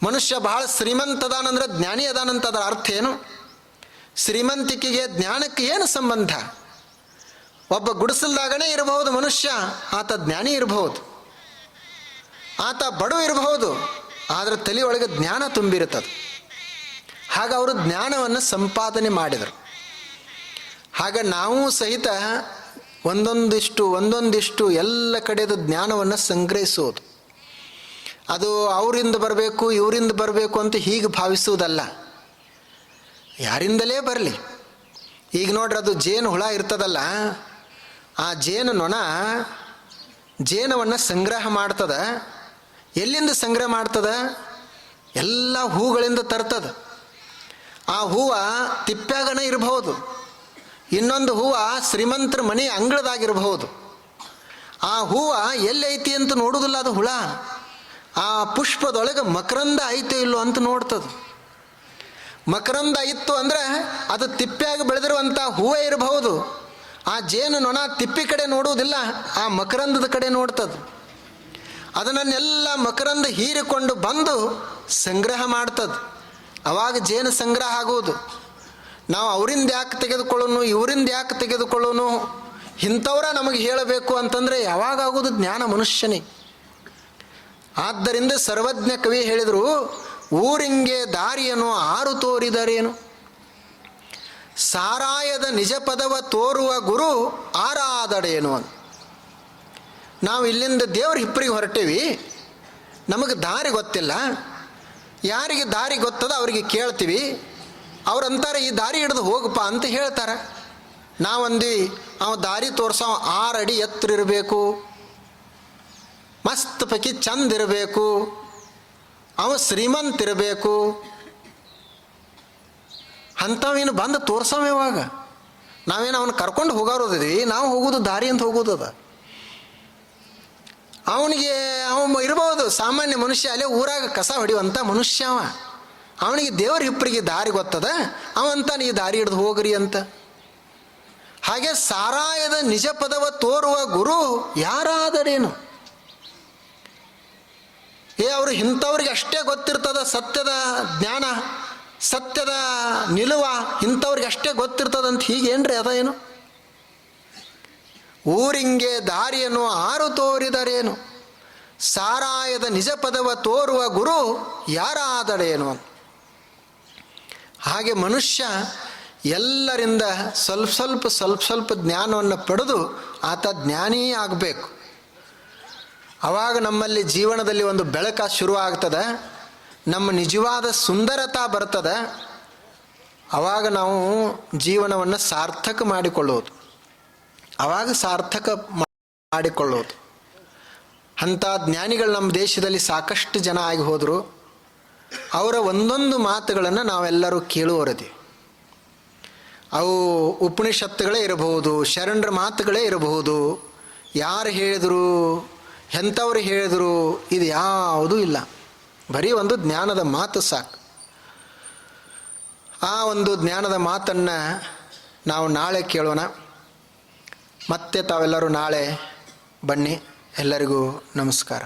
ಮನುಷ್ಯ ಬಹಳ ಶ್ರೀಮಂತದಾನಂದ್ರೆ ಜ್ಞಾನಿ ಅದಾನಂತ ಅದರ ಅರ್ಥ ಏನು? ಶ್ರೀಮಂತಿಕೆಗೆ ಜ್ಞಾನಕ್ಕೆ ಏನು ಸಂಬಂಧ? ಒಬ್ಬ ಗುಡಿಸಲ್ದಾಗನೇ ಇರಬಹುದು ಮನುಷ್ಯ, ಆತ ಜ್ಞಾನಿ ಇರಬಹುದು, ಆತ ಬಡವ ಇರಬಹುದು, ಆದರೆ ತಲೆಯೊಳಗೆ ಜ್ಞಾನ ತುಂಬಿರುತ್ತದೆ. ಹಾಗೆ ಅವರು ಜ್ಞಾನವನ್ನು ಸಂಪಾದನೆ ಮಾಡಿದರು. ಹಾಗೆ ನಾವು ಸಹಿತ ಒಂದೊಂದಿಷ್ಟು ಎಲ್ಲ ಕಡೆಯದು ಜ್ಞಾನವನ್ನು ಸಂಗ್ರಹಿಸುವುದು. ಅದು ಅವರಿಂದ ಬರಬೇಕು ಇವರಿಂದ ಬರಬೇಕು ಅಂತ ಹೀಗೆ ಭಾವಿಸುವುದಲ್ಲ, ಯಾರಿಂದಲೇ ಬರಲಿ. ಈಗ ನೋಡ್ರಿ, ಅದು ಜೇನು ಹುಳ ಇರ್ತದಲ್ಲ, ಆ ಜೇನು ನೊಣ ಜೇನವನ್ನು ಸಂಗ್ರಹ ಮಾಡ್ತದ. ಎಲ್ಲಿಂದ ಸಂಗ್ರಹ ಮಾಡ್ತದ? ಎಲ್ಲ ಹೂಗಳಿಂದ ತರ್ತದ. ಆ ಹೂವು ತಿಪ್ಪ್ಯಾಗನ ಇರಬಹುದು, ಇನ್ನೊಂದು ಹೂವು ಶ್ರೀಮಂತರ ಮನೆ ಅಂಗಳದಾಗಿರಬಹುದು. ಆ ಹೂವು ಎಲ್ಲೈತಿ ಅಂತ ನೋಡುವುದಿಲ್ಲ ಅದು ಹುಳ. ಆ ಪುಷ್ಪದೊಳಗೆ ಮಕರಂದ ಐತೆ ಇಲ್ಲೋ ಅಂತ ನೋಡ್ತದೆ. ಮಕರಂದ ಇತ್ತು ಅಂದರೆ ಅದು ತಿಪ್ಪ್ಯಾಗಿ ಬೆಳೆದಿರುವಂಥ ಹೂವೇ ಇರಬಹುದು. ಆ ಜೇನು ನೊಣ ತಿಪ್ಪಿ ಕಡೆ ನೋಡುವುದಿಲ್ಲ, ಆ ಮಕರಂದದ ಕಡೆ ನೋಡ್ತದೆ. ಅದನ್ನೆಲ್ಲ ಮಕರಂದ ಹೀರಿಕೊಂಡು ಬಂದು ಸಂಗ್ರಹ ಮಾಡ್ತದೆ. ಅವಾಗ ಜೇನು ಸಂಗ್ರಹ ಆಗುವುದು. ನಾವು ಅವರಿಂದ ಯಾಕೆ ತೆಗೆದುಕೊಳ್ಳೋನು, ಇವರಿಂದ ಯಾಕೆ ತೆಗೆದುಕೊಳ್ಳೋನು, ಇಂಥವ್ರ ನಮಗೆ ಹೇಳಬೇಕು ಅಂತಂದರೆ ಯಾವಾಗ ಆಗೋದು ಜ್ಞಾನ ಮನುಷ್ಯನಿಗೆ? ಆದ್ದರಿಂದ ಸರ್ವಜ್ಞ ಕವಿ ಹೇಳಿದರು, ಊರಿಂಗೆ ದಾರಿಯನ್ನು ಆರು ತೋರಿದರೇನು, ಸಾರಾಯದ ನಿಜ ಪದವ ತೋರುವ ಗುರು ಆರಾದಡೇನು ಅಂತ. ನಾವು ಇಲ್ಲಿಂದ ದೇವ್ರ ಹಿಪ್ಪರಿಗೆ ಹೊರಟೇವಿ, ನಮಗೆ ದಾರಿ ಗೊತ್ತಿಲ್ಲ. ಯಾರಿಗೆ ದಾರಿ ಗೊತ್ತದ ಅವರಿಗೆ ಕೇಳ್ತೀವಿ, ಅವ್ರಂತಾರೆ ಈ ದಾರಿ ಹಿಡಿದು ಹೋಗಪ್ಪ ಅಂತ ಹೇಳ್ತಾರೆ. ನಾವಂದು ಅವ ದಾರಿ ತೋರ್ಸೋ 6 ಅಡಿ ಎತ್ತರ ಇರಬೇಕು, ಮಸ್ತ್ ಪೈಕಿ ಚಂದ ಇರಬೇಕು, ಅವ ಶ್ರೀಮಂತ ಇರಬೇಕು, ಅಂಥವೇನು ಬಂದು ತೋರ್ಸವ ಯಾವಾಗ? ನಾವೇನು ಅವನು ಕರ್ಕೊಂಡು ಹೋಗೋದಿದ್ವಿ, ನಾವು ಹೋಗೋದು ದಾರಿ ಅಂತ ಹೋಗೋದದ. ಅವನಿಗೆ ಇರ್ಬೋದು ಸಾಮಾನ್ಯ ಮನುಷ್ಯ, ಅಲ್ಲೇ ಊರಾಗ ಕಸ ಹೊಡೆಯುವಂಥ ಮನುಷ್ಯ ಅವ. ಅವನಿಗೆ ದೇವ್ರ ಹಿಪ್ಪರಿಗೆ ದಾರಿ ಗೊತ್ತದ, ಅವಂತ ನೀ ದಾರಿ ಹಿಡ್ದು ಹೋಗ್ರಿ ಅಂತ. ಹಾಗೆ ಸಾರಾಯದ ನಿಜ ಪದವ ತೋರುವ ಗುರು ಯಾರಾದರೇನು? ಅವರು ಇಂಥವ್ರಿಗೆ ಅಷ್ಟೇ ಗೊತ್ತಿರ್ತದ ಸತ್ಯದ ಜ್ಞಾನ, ಸತ್ಯದ ನಿಲುವ ಇಂಥವ್ರಿಗೆ ಅಷ್ಟೇ ಗೊತ್ತಿರ್ತದಂತ ಹೀಗೇನ್ರಿ ಅದ ಏನು? ಊರಿಂಗೆ ದಾರಿಯನ್ನು ಆರು ತೋರಿದರೇನು, ಸಾರಾಯದ ನಿಜ ಪದವ ತೋರುವ ಗುರು ಯಾರಾದರೇನು? ಹಾಗೆ ಮನುಷ್ಯ ಎಲ್ಲರಿಂದ ಸ್ವಲ್ಪ ಸ್ವಲ್ಪ ಜ್ಞಾನವನ್ನು ಪಡೆದು ಆತ ಜ್ಞಾನಿ ಆಗಬೇಕು. ಆವಾಗ ನಮ್ಮಲ್ಲಿ ಜೀವನದಲ್ಲಿ ಒಂದು ಬೆಳಕ ಶುರು ಆಗ್ತದೆ, ನಮ್ಮ ನಿಜವಾದ ಸುಂದರತಾ ಬರ್ತದೆ. ಆವಾಗ ನಾವು ಜೀವನವನ್ನು ಸಾರ್ಥಕ ಮಾಡಿಕೊಳ್ಳೋದು, ಆವಾಗ ಸಾರ್ಥಕ ಮಾಡಿಕೊಳ್ಳೋದು. ಅಂಥ ಜ್ಞಾನಿಗಳು ನಮ್ಮ ದೇಶದಲ್ಲಿ ಸಾಕಷ್ಟು ಜನ ಆಗಿ ಹೋದರು. ಅವರ ಒಂದೊಂದು ಮಾತುಗಳನ್ನು ನಾವೆಲ್ಲರೂ ಕೇಳುವರದಿ. ಅವು ಉಪನಿಷತ್ತುಗಳೇ ಇರಬಹುದು, ಶರಣರ ಮಾತುಗಳೇ ಇರಬಹುದು. ಯಾರು ಹೇಳಿದರು, ಎಂಥವ್ರು ಹೇಳಿದರು, ಇದು ಯಾವುದೂ ಇಲ್ಲ. ಬರೀ ಒಂದು ಜ್ಞಾನದ ಮಾತು ಸಾಕು. ಆ ಒಂದು ಜ್ಞಾನದ ಮಾತನ್ನು ನಾವು ನಾಳೆ ಕೇಳೋಣ. ಮತ್ತೆ ತಾವೆಲ್ಲರೂ ನಾಳೆ ಬನ್ನಿ. ಎಲ್ಲರಿಗೂ ನಮಸ್ಕಾರ.